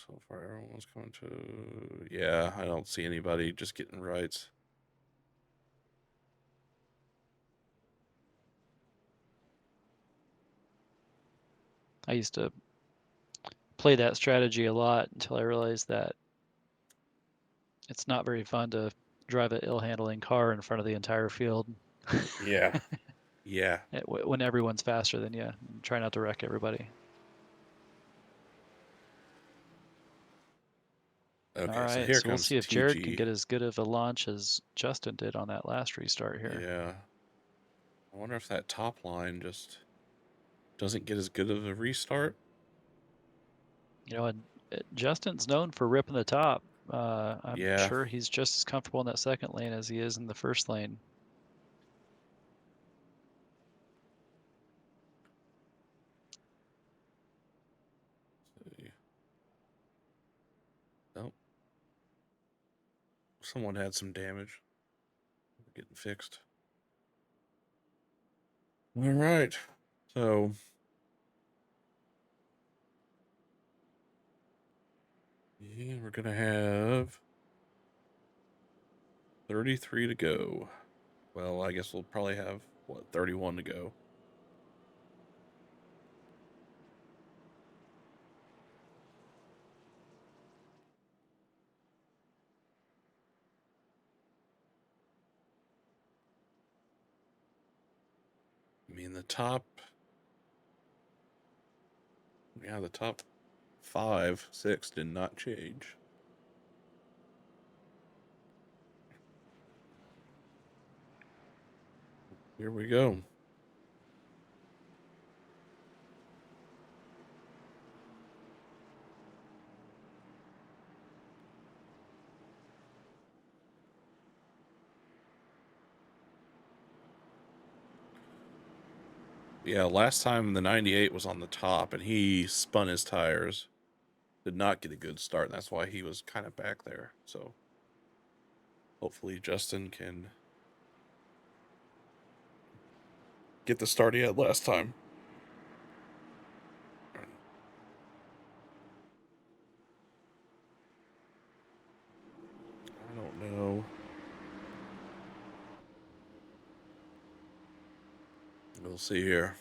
S1: So far, everyone's coming to. Yeah, I don't see anybody just getting rights.
S4: I used to play that strategy a lot until I realized that it's not very fun to drive an ill-handling car in front of the entire field.
S1: Yeah. Yeah.
S4: When everyone's faster than you. Try not to wreck everybody. All
S1: Okay, so
S4: right,
S1: here
S4: so we'll
S1: comes
S4: see if Jared can
S1: TG.
S4: get as good of a launch as Justin did on that last restart here.
S1: Yeah. I wonder if that top line just doesn't get as good of a restart.
S4: You know, and Justin's known for ripping the top. I'm
S1: Yeah.
S4: sure he's just as comfortable in that second lane as he is in the first lane.
S1: Oh, someone had some damage. Getting fixed. All right. So yeah, we're gonna have 33 to go. Well, I guess we'll probably have 31 to go. I mean, the top. Yeah, the top 5, 6 did not change. Here we go. Yeah, last time the 98 was on the top and he spun his tires. Did not get a good start, and that's why he was kind of back there. So hopefully Justin can get the start he had last time. I don't know. We'll see here.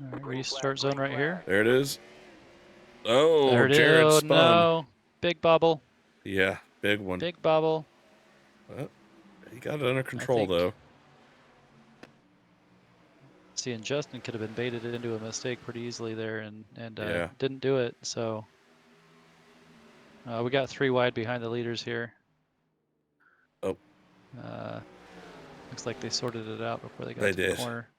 S4: All right, restart zone right here.
S1: There it is. Oh,
S4: There it is.
S1: Jared
S4: Oh
S1: spun.
S4: no, big bubble,
S1: Yeah, big one.
S4: big bubble.
S1: Well, he got it under
S4: I
S1: control,
S4: think.
S1: though.
S4: See, and Justin could have been baited into a mistake pretty easily there, and
S1: Yeah.
S4: didn't do it. So we got 3 wide behind the leaders here.
S1: Oh,
S4: Looks like they sorted it out before they got
S1: they
S4: to the
S1: did.
S4: corner.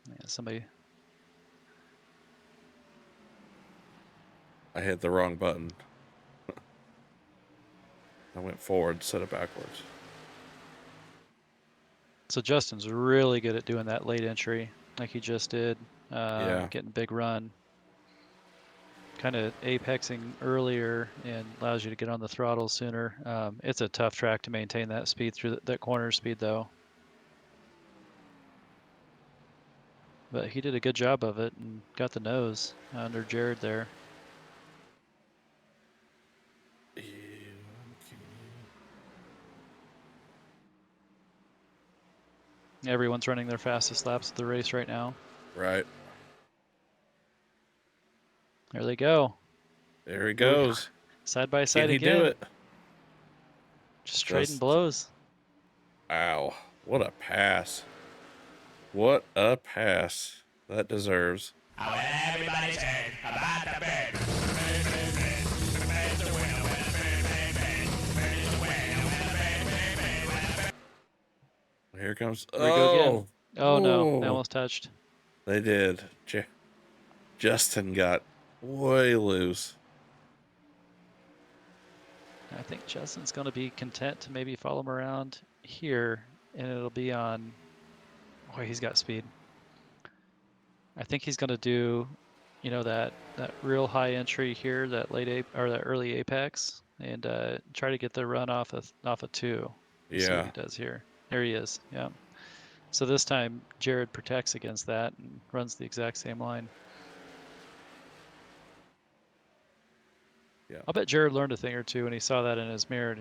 S4: Yeah, somebody.
S1: I hit the wrong button. I went forward instead of backwards.
S4: So Justin's really good at doing that late entry, like he just did,
S1: Yeah.
S4: getting big run. kind of apexing earlier and allows you to get on the throttle sooner. It's a tough track to maintain that speed through that corner speed, though. But he did a good job of it and got the nose under Jared there. Everyone's running their fastest laps of the race right now.
S1: Right.
S4: There they go.
S1: There he
S4: Here we go.
S1: goes.
S4: Side by
S1: Can
S4: side
S1: he
S4: again.
S1: do it?
S4: Just trading blows.
S1: Ow. What a pass. What a pass. That deserves.
S3: I want everybody's head about the bird.
S1: Here comes.
S4: Here we go again. Oh no, they
S1: Oh.
S4: almost touched.
S1: They did. Justin got way loose.
S4: I think Justin's going to be content to maybe follow him around here, and it'll be on. Boy, he's got speed. I think he's going to do, you know, that real high entry here, that that early apex, and try to get the run off of 2. Let's see what
S1: Yeah.
S4: he does here. There he is. Yeah. So this time Jared protects against that and runs the exact same line.
S1: Yeah.
S4: I'll bet Jared learned a thing or two when he saw that in his mirror.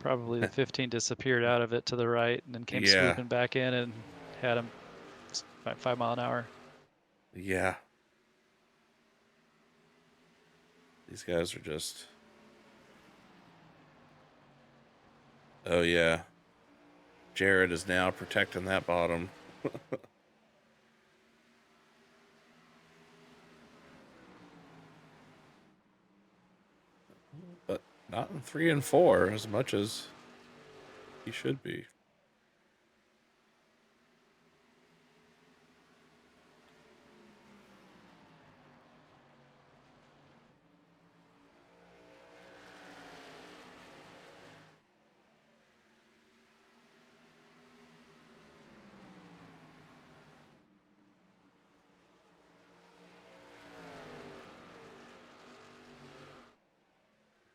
S4: Probably the 15 disappeared out of it to the right and then came
S1: Yeah.
S4: swooping back in and had him 5 mile an hour.
S1: Yeah. These guys are just. Oh, yeah. Jared is now protecting that bottom. But not in 3 and 4 as much as he should be.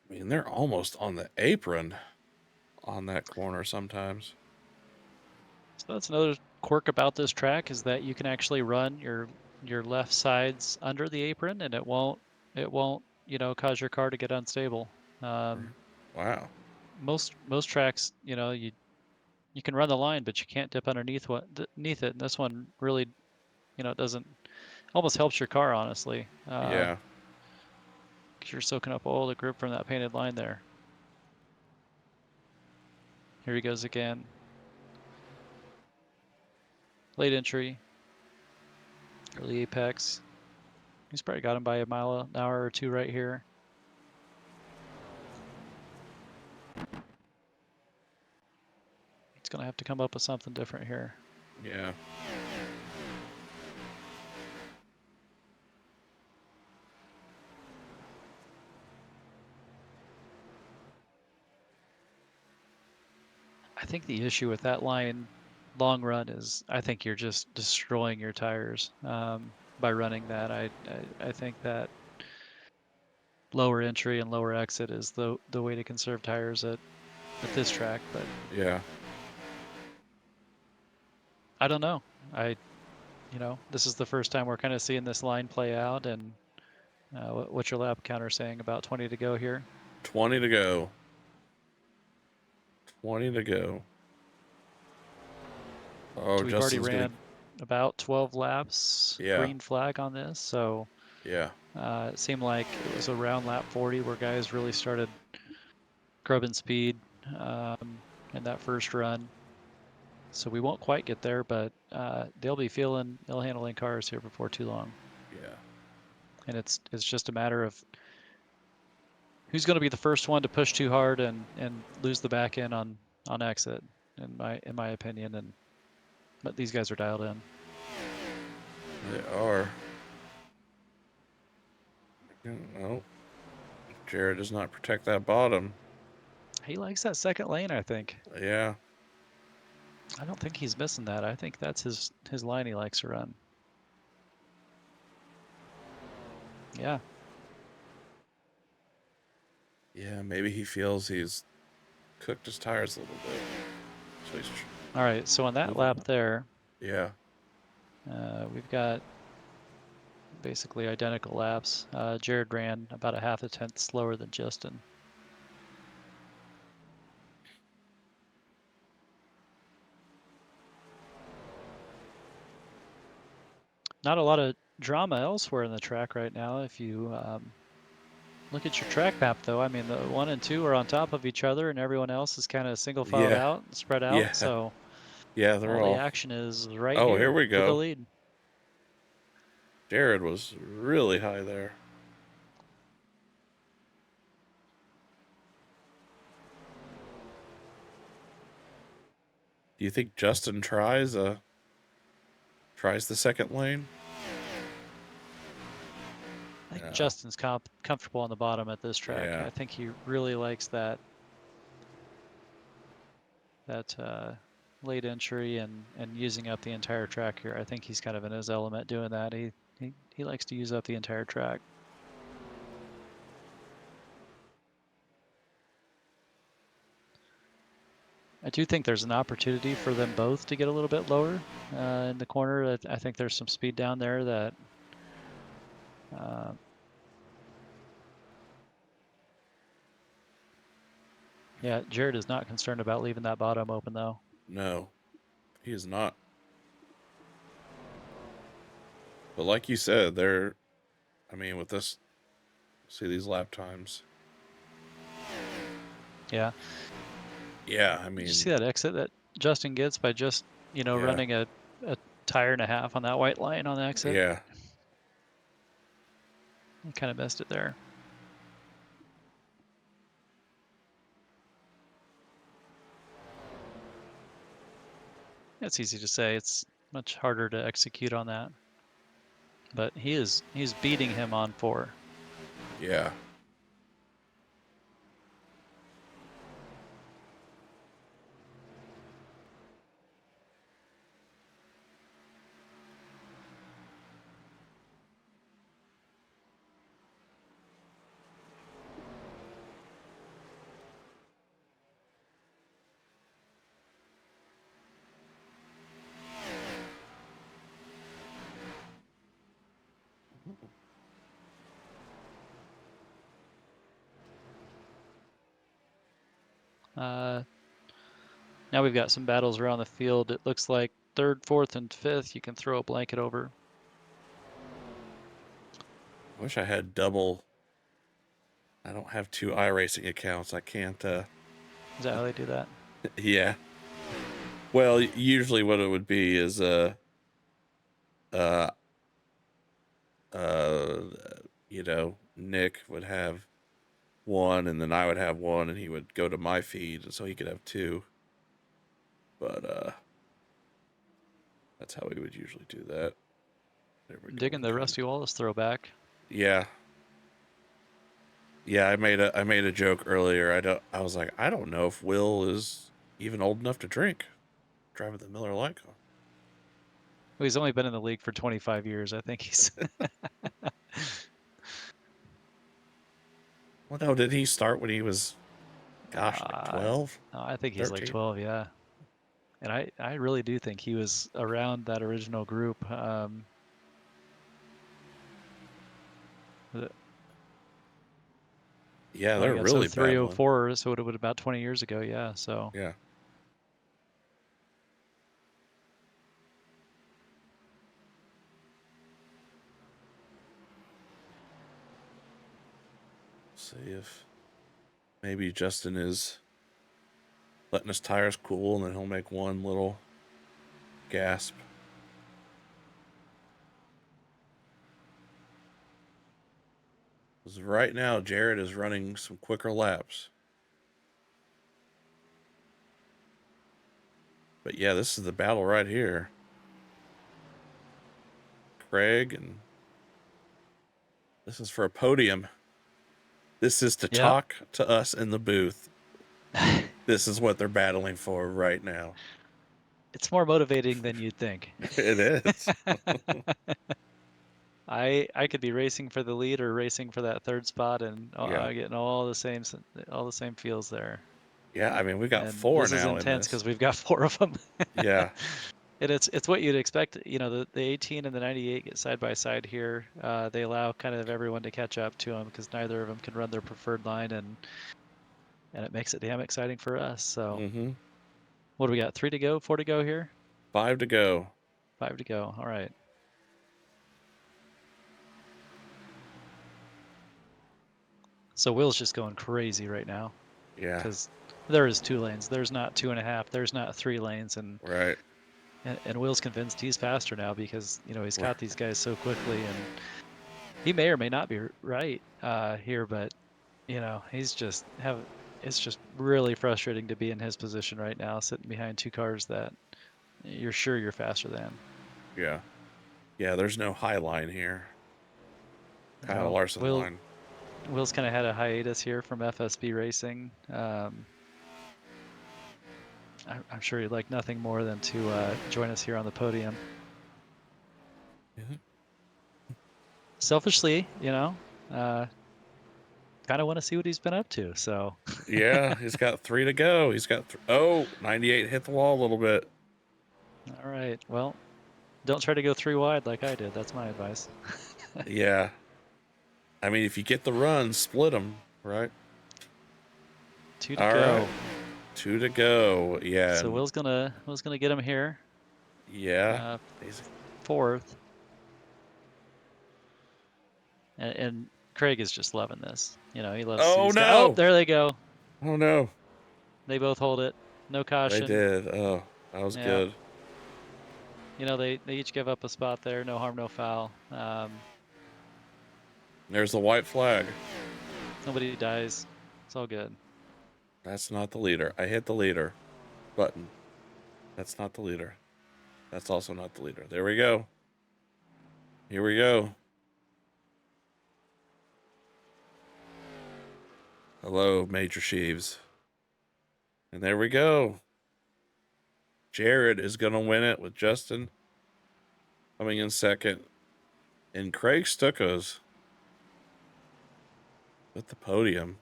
S1: I mean, they're almost on the apron on that corner sometimes.
S4: So that's another quirk about this track is that you can actually run your left sides under the apron and it won't cause your car to get unstable.
S1: Wow.
S4: Most tracks, you can run the line, but you can't dip underneath it. And this one really, it doesn't. Almost helps your car, honestly.
S1: Yeah.
S4: Because you're soaking up all the grip from that painted line there. Here he goes again. Late entry. Early apex. He's probably got him by a mile an hour or 2 right here. He's going to have to come up with something different here.
S1: Yeah.
S4: I think the issue with that line long run is I think you're just destroying your tires by running that. I think that lower entry and lower exit is the way to conserve tires at this track, but
S1: Yeah.
S4: I don't know. This is the first time we're kind of seeing this line play out, and what's your lap counter saying? About 20 to go here?
S1: 20 to go. 20 to go. Oh,
S4: So we've already ran about 12 laps.
S1: Yeah.
S4: Green flag on this, so
S1: Yeah.
S4: it seemed like it was around lap 40 where guys really started grubbing speed in that first run. So we won't quite get there, but they'll be feeling ill-handling cars here before too long.
S1: Yeah.
S4: And it's just a matter of who's going to be the first one to push too hard and lose the back end on exit, in my opinion. But these guys are dialed in.
S1: They are. No. Jared does not protect that bottom.
S4: He likes that second lane, I think.
S1: Yeah.
S4: I don't think he's missing that. I think that's his line he likes to run. Yeah.
S1: Yeah, maybe he feels he's cooked his tires a little bit. So he's
S4: All right, so on that
S1: moving
S4: lap
S1: up.
S4: there,
S1: Yeah.
S4: we've got basically identical laps. Jared ran about a half a tenth slower than Justin. Not a lot of drama elsewhere in the track right now. If you look at your track map, though, I mean, the 1 and 2 are on top of each other, and everyone else is kind of single filed
S1: Yeah.
S4: out, spread out.
S1: Yeah.
S4: So
S1: Yeah, they're
S4: all the
S1: all.
S4: action is right
S1: Oh, here
S4: here
S1: we
S4: for the
S1: go.
S4: lead.
S1: Jared was really high there. Do you think Justin tries the second lane?
S4: I think
S1: No.
S4: Justin's comfortable on the bottom at this track.
S1: Yeah.
S4: I think he really likes that late entry and using up the entire track here. I think he's kind of in his element doing that. He likes to use up the entire track. I do think there's an opportunity for them both to get a little bit lower in the corner. I think there's some speed down there that yeah, Jared is not concerned about leaving that bottom open though.
S1: No, he is not. But like you said, I mean, with this, see these lap times.
S4: Yeah.
S1: Yeah, I
S4: Did you
S1: mean,
S4: see that exit that Justin gets by just,
S1: yeah,
S4: running a tire and a half on that white line on the exit?
S1: yeah.
S4: He kind of missed it there. It's easy to say. It's much harder to execute on that. But he's beating him on 4.
S1: Yeah.
S4: Now we've got some battles around the field. It looks like 3rd, 4th, and 5th you can throw a blanket over.
S1: I wish I had double. I don't have 2 iRacing accounts. I can't.
S4: Is that how they do that?
S1: Yeah. Well, usually what it would be is uh, uh, Nick would have one, and then I would have one, and he would go to my feed, and so he could have 2. But that's how we would usually do that. There we go.
S4: Digging the Rusty Wallace throwback.
S1: Yeah. Yeah, I made a joke earlier. I was like, I don't know if Will is even old enough to drink driving the Miller Lite car.
S4: Well, he's only been in the league for 25 years. I think he's.
S1: Well, no, did he start when he was, gosh, like 12?
S4: No, I think he's
S1: 13?
S4: like 12, yeah. And I really do think he was around that original group.
S1: Yeah, they're really
S4: so
S1: battling.
S4: 304, so it would have been about 20 years ago, yeah. So
S1: Yeah. See if maybe Justin is letting his tires cool, and then he'll make one little gasp. Because right now, Jared is running some quicker laps. But yeah, this is the battle right here. Craig, and this is for a podium. This is to talk to us in the booth. This is what they're battling for right now.
S4: It's more motivating than you'd think.
S1: It is.
S4: I could be racing for the lead or racing for that third spot, and
S1: Yeah.
S4: getting all the same feels there.
S1: Yeah, I mean, we got
S4: And
S1: 4
S4: this is
S1: now in
S4: intense
S1: this.
S4: because we've got 4 of them.
S1: Yeah.
S4: And it's what you'd expect. You know, the 18 and the 98 get side by side here. They allow kind of everyone to catch up to them because neither of them can run their preferred line, and it makes it damn exciting for us. So
S1: Mm-hmm.
S4: what do we got? 3 to go, 4 to go here,
S1: 5 to go.
S4: 5 to go. All right. So Will's just going crazy right now
S1: Yeah.
S4: because there is 2 lanes. There's not 2.5. There's not 3 lanes, and
S1: Right.
S4: Will's convinced he's faster now because he's
S1: Right.
S4: caught these guys so quickly, and he may or may not be right here, but he's just have. It's just really frustrating to be in his position right now, sitting behind 2 cars that you're sure you're faster than.
S1: Yeah. Yeah, there's no high line here. Kyle Larson line.
S4: Will's kind of had a hiatus here from FSB racing. I'm sure he'd like nothing more than to join us here on the podium.
S1: Yeah.
S4: Selfishly, kind of want to see what he's been up to. So
S1: Yeah, he's got 3 to go. He's got 98 hit the wall a little bit.
S4: all right, well, don't try to go 3 wide like I did. That's my advice.
S1: Yeah. I mean, if you get the run, split them, right?
S4: 2 to
S1: All
S4: go.
S1: right. 2 to go. Yeah.
S4: So Will's gonna get him here.
S1: Yeah.
S4: Fourth. And Craig is just loving this. He loves to see these guys. Oh, there they go.
S1: Oh no.
S4: They both hold it. No caution.
S1: They did. Oh, that was good.
S4: They each give up a spot there. No harm, no foul.
S1: There's the white flag.
S4: Nobody dies. It's all good.
S1: That's not the leader. I hit the leader button. That's not the leader. That's also not the leader. There we go. Here we go. Hello, Major Sheaves. And there we go. Jared is going to win it with Justin coming in second. And Craig Stuckos with the podium.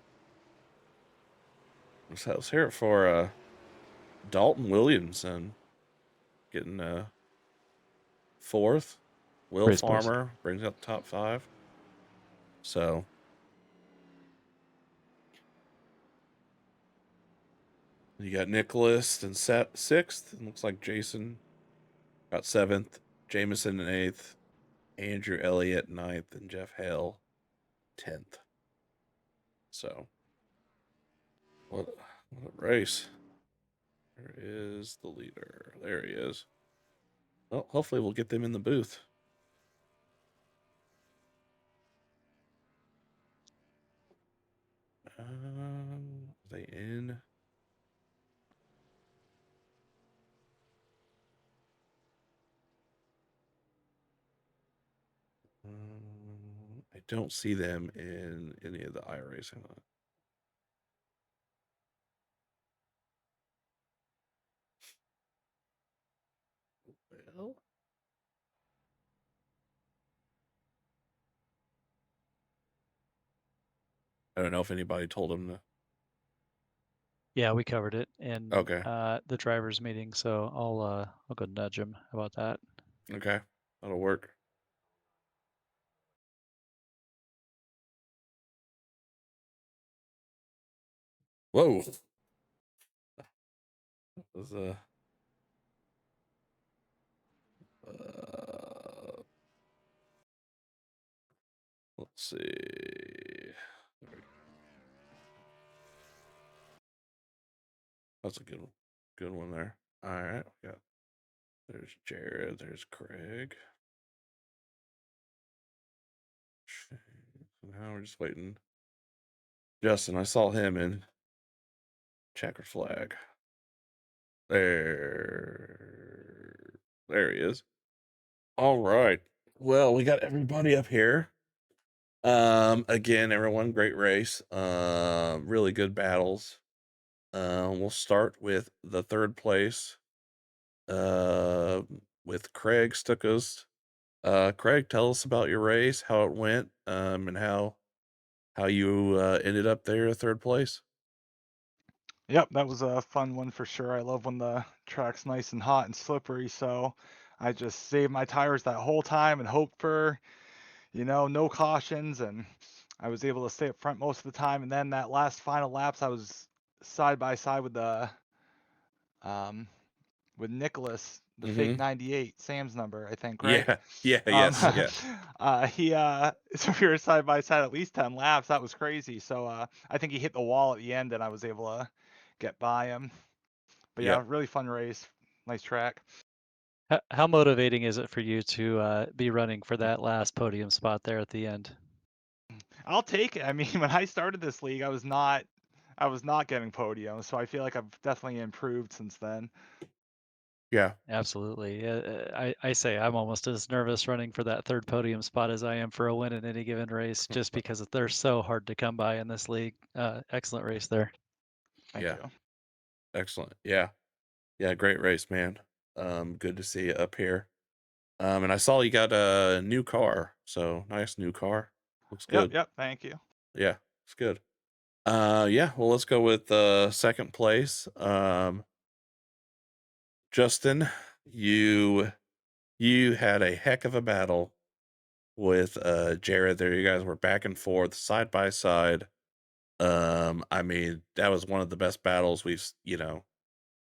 S1: Let's hear it for Dalton Williamson getting fourth. Will
S4: Race
S1: Farmer brings up the top 5. So you got Nicholas in sixth. It looks like Jason got 7th. Jameson in 8th. Andrew Elliott 9th. And Jeff Hale 10th. So what a race. Where is the leader? There he is. Well, hopefully we'll get them in the booth. Are they in? I don't see them in any of the iRacing. Well, I don't know if anybody told him to.
S4: Yeah, we covered it in
S1: Okay.
S4: the drivers' meeting, so I'll go nudge him about that.
S1: Okay, that'll work. Whoa. That was let's see. That's a good one there. All right, we got. There's Jared. There's Craig. Now we're just waiting. Justin, I saw him in checkered flag. There he is. All right. Well, we got everybody up here. Again, everyone, great race. Really good battles. We'll start with the third place. With Craig Stuckos, Craig, tell us about your race, how it went, and how you ended up there, third place.
S5: Yep, that was a fun one for sure. I love when the track's nice and hot and slippery, so I just saved my tires that whole time and hoped for, no cautions, and I was able to stay up front most of the time. And then that last final laps, I was side by side with the um with Nicholas, the fake
S1: Mm-hmm.
S5: 98, Sam's number, I think, right?
S1: Yeah. Yeah.
S5: Um,
S1: Yes. Yeah.
S5: he so we were side by side at least 10 laps. That was crazy. So I think he hit the wall at the end, and I was able to get by him. But
S1: Yeah.
S5: yeah, really fun race. Nice track.
S4: How motivating is it for you to be running for that last podium spot there at the end?
S5: I'll take it. I mean, when I started this league, I was not getting podiums, so I feel like I've definitely improved since then.
S1: Yeah.
S4: Absolutely. I say I'm almost as nervous running for that third podium spot as I am for a win in any given race, just because they're so hard to come by in this league. Excellent race there.
S5: Thank
S1: Yeah.
S5: you.
S1: Excellent. Yeah. Yeah. Great race, man. Good to see you up here. And I saw you got a new car, so nice new car. Looks
S5: Yep,
S1: good.
S5: yep. Thank you.
S1: Yeah, it's good. Yeah, well, let's go with second place. Justin, you you had a heck of a battle with Jared there. You guys were back and forth, side by side. I mean, that was one of the best battles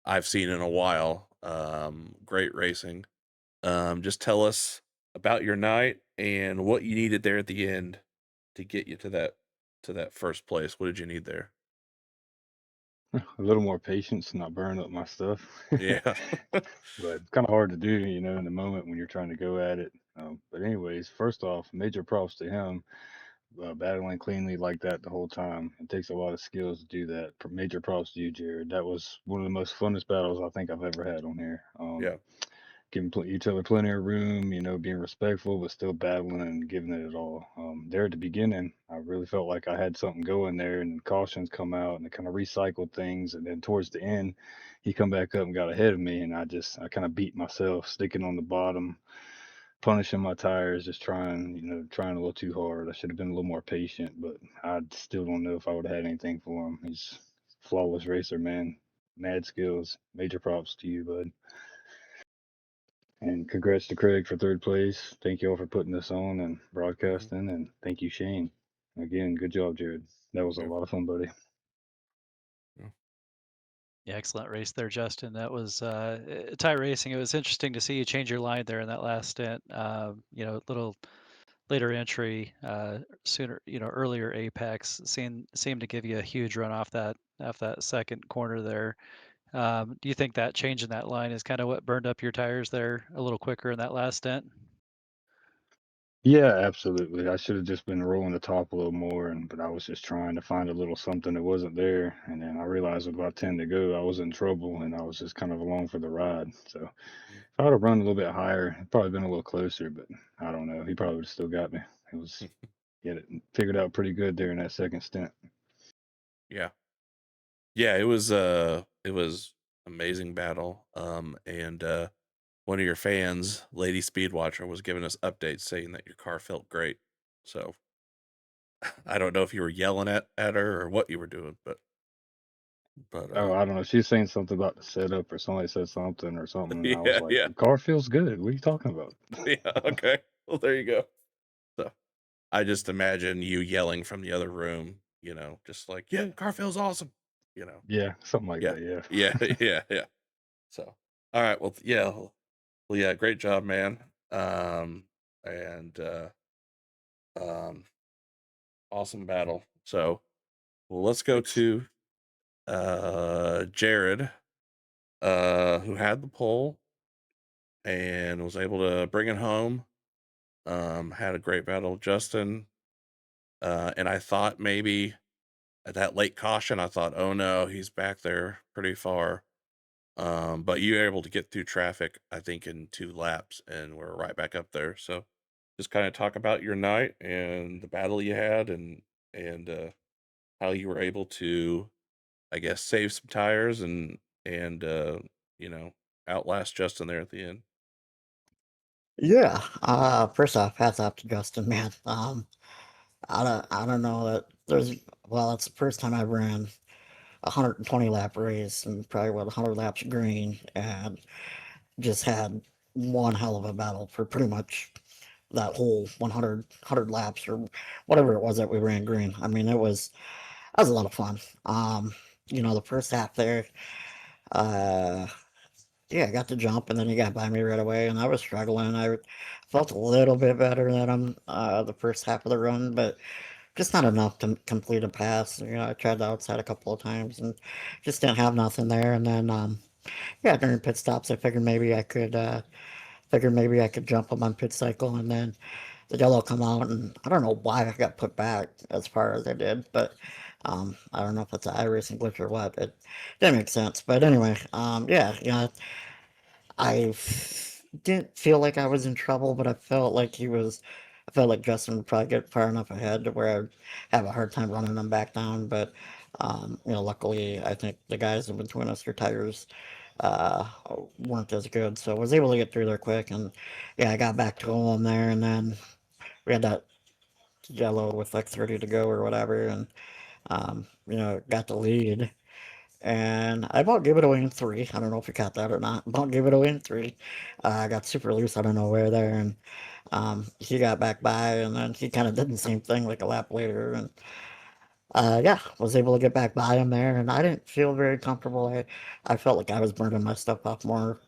S1: I've seen in a while. Great racing. Just tell us about your night and what you needed there at the end to get you to that first place. What did you need there?
S6: A little more patience, not burn up my stuff.
S1: Yeah.
S6: But it's kind of hard to do, in the moment when you're trying to go at it. But anyways, first off, major props to him, battling cleanly like that the whole time. It takes a lot of skills to do that. Major props to you, Jared. That was one of the most funnest battles I think I've ever had on here.
S1: Yeah.
S6: Giving each other plenty of room, being respectful, but still battling and giving it all. There at the beginning, I really felt like I had something going there, and cautions come out, and it kind of recycled things. And then towards the end, he come back up and got ahead of me, and I kind of beat myself, sticking on the bottom, punishing my tires, just trying a little too hard. I should have been a little more patient, but I still don't know if I would have had anything for him. He's a flawless racer, man. Mad skills. Major props to you, bud. And congrats to Craig for third place. Thank you all for putting this on and
S1: Hmm.
S6: broadcasting. And thank you, Shane. Again, good job, Jared. That was a
S1: Yeah.
S6: lot of fun, buddy.
S1: Yeah.
S4: Yeah, excellent race there, Justin. That was tight racing. It was interesting to see you change your line there in that last stint. Little later entry, sooner, earlier apex seemed to give you a huge run off that second corner there. Do you think that change in that line is kind of what burned up your tires there a little quicker in that last stint?
S6: Yeah, absolutely. I should have just been rolling the top a little more, but I was just trying to find a little something that wasn't there. And then I realized with about 10 to go, I was in trouble, and I was just kind of along for the ride. So if I would have run a little bit higher, it'd probably been a little closer, but I don't know. He probably would have still got me. It was, he had it figured out pretty good there in that second stint.
S1: Yeah. Yeah, it was amazing battle. And one of your fans, Lady Speedwatcher, was giving us updates saying that your car felt great. So I don't know if you were yelling at her or what you were doing, but
S6: Oh, I don't know. She was saying something about the setup, or somebody said something or something, and I was
S1: yeah,
S6: like,
S1: yeah.
S6: "The car feels good. What are you talking about?"
S1: Yeah, okay. Well, there you go. So I just imagine you yelling from the other room, just like, yeah, car feels awesome. You know.
S6: Yeah, something like
S1: Yeah.
S6: that. Yeah.
S1: Yeah, yeah, yeah. So all right, well, yeah. Well, yeah, great job, man. And um awesome battle. So well, let's go
S6: Thanks.
S1: to Jared, who had the pole and was able to bring it home. Had a great battle. Justin, and I thought maybe at that late caution, I thought, oh no, he's back there pretty far. But you were able to get through traffic, I think, in 2 laps, and we're right back up there. So just kind of talk about your night and the battle you had, and how you were able to, I guess, save some tires and you know outlast Justin there at the end.
S7: Yeah. First off, hats off to Justin, man. I don't know that there's well, it's the first time I've ran a 120 lap race and probably what 100 laps green, and just had one hell of a battle for pretty much that whole 100 laps or whatever it was that we ran green. I mean, that was a lot of fun. The first half there, uh, yeah, I got to jump and then he got by me right away, and I was struggling. I felt a little bit better than him the first half of the run, but just not enough to complete a pass. I tried the outside a couple of times and just didn't have nothing there. And then, yeah, during pit stops, I figured maybe I could jump him on pit cycle, and then the yellow come out, and I don't know why I got put back as far as I did, but I don't know if it's an iRacing glitch or what. It didn't make sense, but anyway, yeah, I didn't feel like I was in trouble, but I felt like Justin would probably get far enough ahead to where I'd have a hard time running him back down. But, luckily, I think the guys in between us, their tires uh, weren't as good, so I was able to get through there quick. And yeah, I got back to him there, and then we had that yellow with like 30 to go or whatever, and got the lead. And I about gave it away in three. I don't know if you caught that or not. About gave it away in three. I got super loose out of nowhere there, and he got back by, and then he kind of did the same thing like a lap later, and yeah, was able to get back by him there, and I didn't feel very comfortable. I felt like I was burning my stuff off more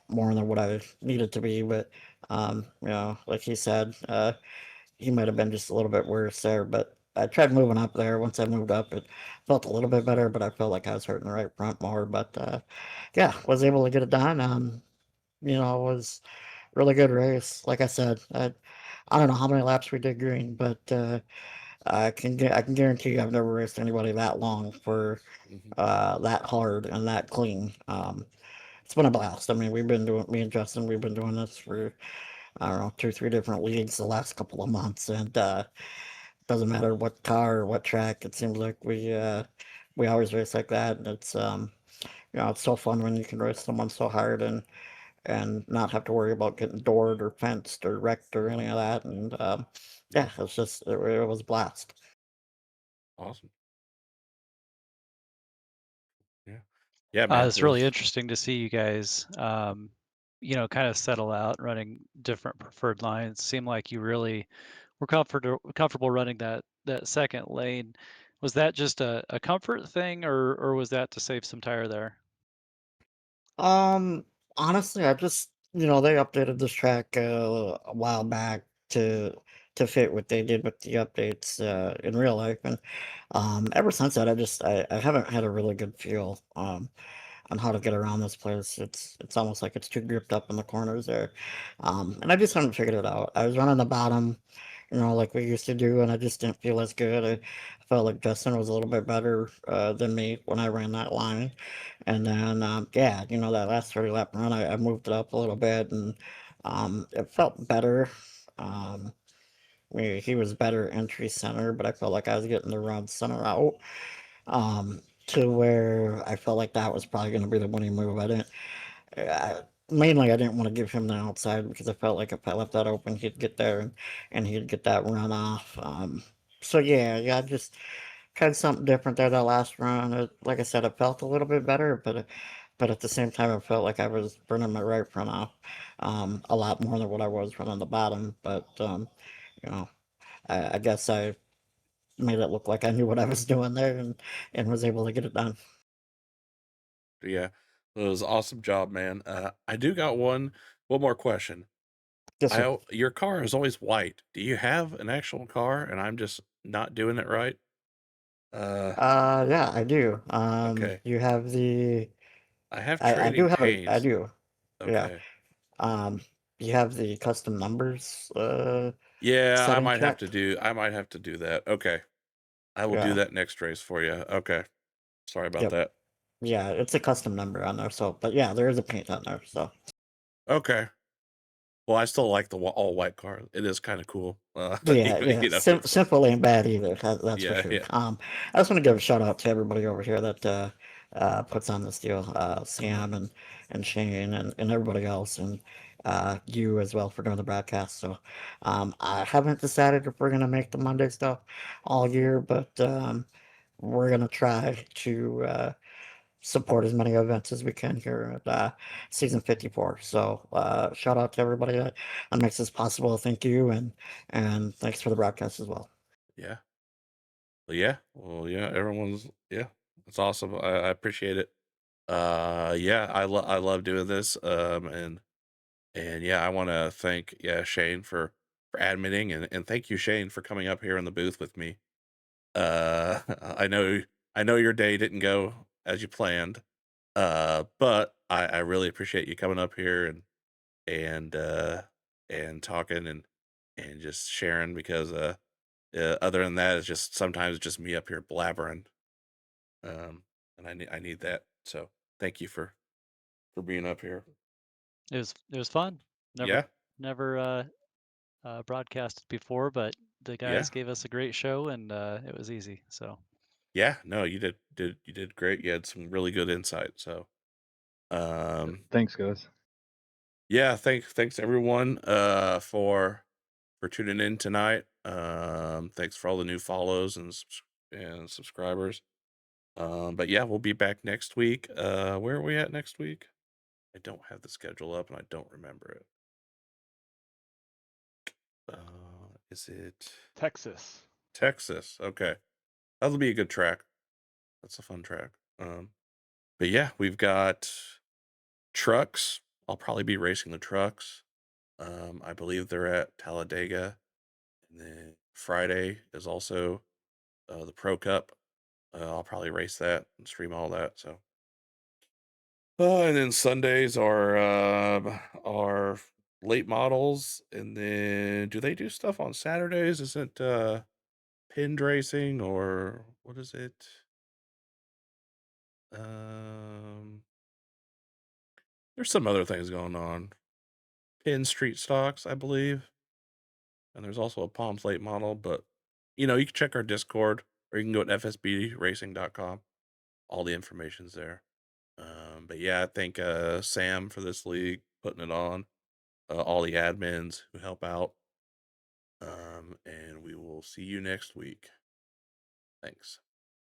S7: than what I needed to be, but like he said, he might have been just a little bit worse there, but I tried moving up there. Once I moved up, it felt a little bit better, but I felt like I was hurting the right front more. But yeah, was able to get it done. It was a really good race. Like I said, I don't know how many laps we did green, but I can guarantee you I've never raced anybody that long for
S1: Hmm.
S7: that hard and that clean. It's been a blast. I mean, me and Justin, we've been doing this for I don't know 2, 3 different leagues the last couple of months, and doesn't matter what car or what track. It seems like we always race like that, and it's so fun when you can race someone so hard and not have to worry about getting doored or fenced or wrecked or any of that. And yeah, it was a blast.
S1: Awesome. Yeah. Yeah, man.
S4: It's really interesting to see you guys, kind of settle out running different preferred lines. Seemed like you really were comfortable running that second lane. Was that just a comfort thing, or was that to save some tire there?
S7: Um, Honestly, I just they updated this track a while back to fit what they did with the updates in real life, and ever since that, I haven't had a really good feel on how to get around this place. It's almost like it's too gripped up in the corners there, and I just haven't figured it out. I was running the bottom, like we used to do, and I just didn't feel as good. I felt like Justin was a little bit better than me when I ran that line, and then yeah, that last 30 lap run, I moved it up a little bit, and it felt better. Um, he was better entry center, but I felt like I was getting the run center out to where I felt like that was probably going to be the winning move. I, Mainly I didn't want to give him the outside because I felt like if I left that open, he'd get there and he'd get that run off. So yeah, I just tried something different there that last run. Like I said, it felt a little bit better, but at the same time, I felt like I was burning my right front off a lot more than what I was running the bottom. But you know, I guess I made it look like I knew what I was doing there and was able to get it done.
S1: Yeah. It was awesome job, man. I do got one more question.
S7: Yes, sir.
S1: Your car is always white. Do you have an actual car and I'm just not doing it right? Uh,
S7: Yeah, I do.
S1: okay.
S7: You have the
S1: I have
S7: I do
S1: Trading
S7: have it. I
S1: Pains.
S7: do. Yeah.
S1: Okay.
S7: Um, you have the custom numbers
S1: Yeah,
S7: setting checked.
S1: I might have to do that. Okay. I will do
S7: Yeah.
S1: that next race for you. Okay. Sorry about
S7: Yep.
S1: that.
S7: Yeah, it's a custom number on there. So, but yeah, there is a paint on there. So,
S1: Okay. Well, I still like the all white car. It is kind of cool.
S7: yeah, yeah.
S1: It's
S7: Simple ain't bad either. That's for
S1: yeah,
S7: sure.
S1: yeah.
S7: I just want to give a shout out to everybody over here that puts on this deal. Sam and Shane and everybody else. you as well for doing the broadcast. So I haven't decided if we're gonna make the Monday stuff all year, but we're gonna try to support as many events as we can here at season 54. So shout out to everybody that makes this possible. Thank you, and thanks for the broadcast as well.
S1: Yeah. Well, yeah. Everyone's it's awesome. I appreciate it. Yeah, I love doing this. And yeah, I want to thank Shane for admitting, and thank you, Shane, for coming up here in the booth with me. I know your day didn't go as you planned. But I really appreciate you coming up here and uh and talking and just sharing, because other than that, it's just sometimes just me up here blabbering. Um and I need that. So thank you for being up here.
S4: It was fun. Never
S1: Yeah.
S4: never broadcasted before, but the
S1: Yeah.
S4: guys gave us a great show, and it was easy. So
S1: Yeah. No, you did great. You had some really good insight. So
S6: Thanks, guys.
S1: yeah, thanks everyone for tuning in tonight. Thanks for all the new follows and subscribers. But yeah, we'll be back next week. Where are we at next week? I don't have the schedule up and I don't remember it. Is it
S5: Texas.
S1: Texas? Okay, that'll be a good track. That's a fun track. But yeah, we've got trucks. I'll probably be racing the trucks. I believe they're at Talladega, and then Friday is also the Pro Cup. I'll probably race that and stream all that. So, and then Sundays are late models, and then do they do stuff on Saturdays? Is it pinned racing, or what is it? Um, there's some other things going on. Pin street stocks, I believe, and there's also a Palms late model. But you can check our Discord, or you can go to fsbracing.com. All the information's there. But yeah, I thank Sam for this league, putting it on, all the admins who help out. And we will see you next week. Thanks.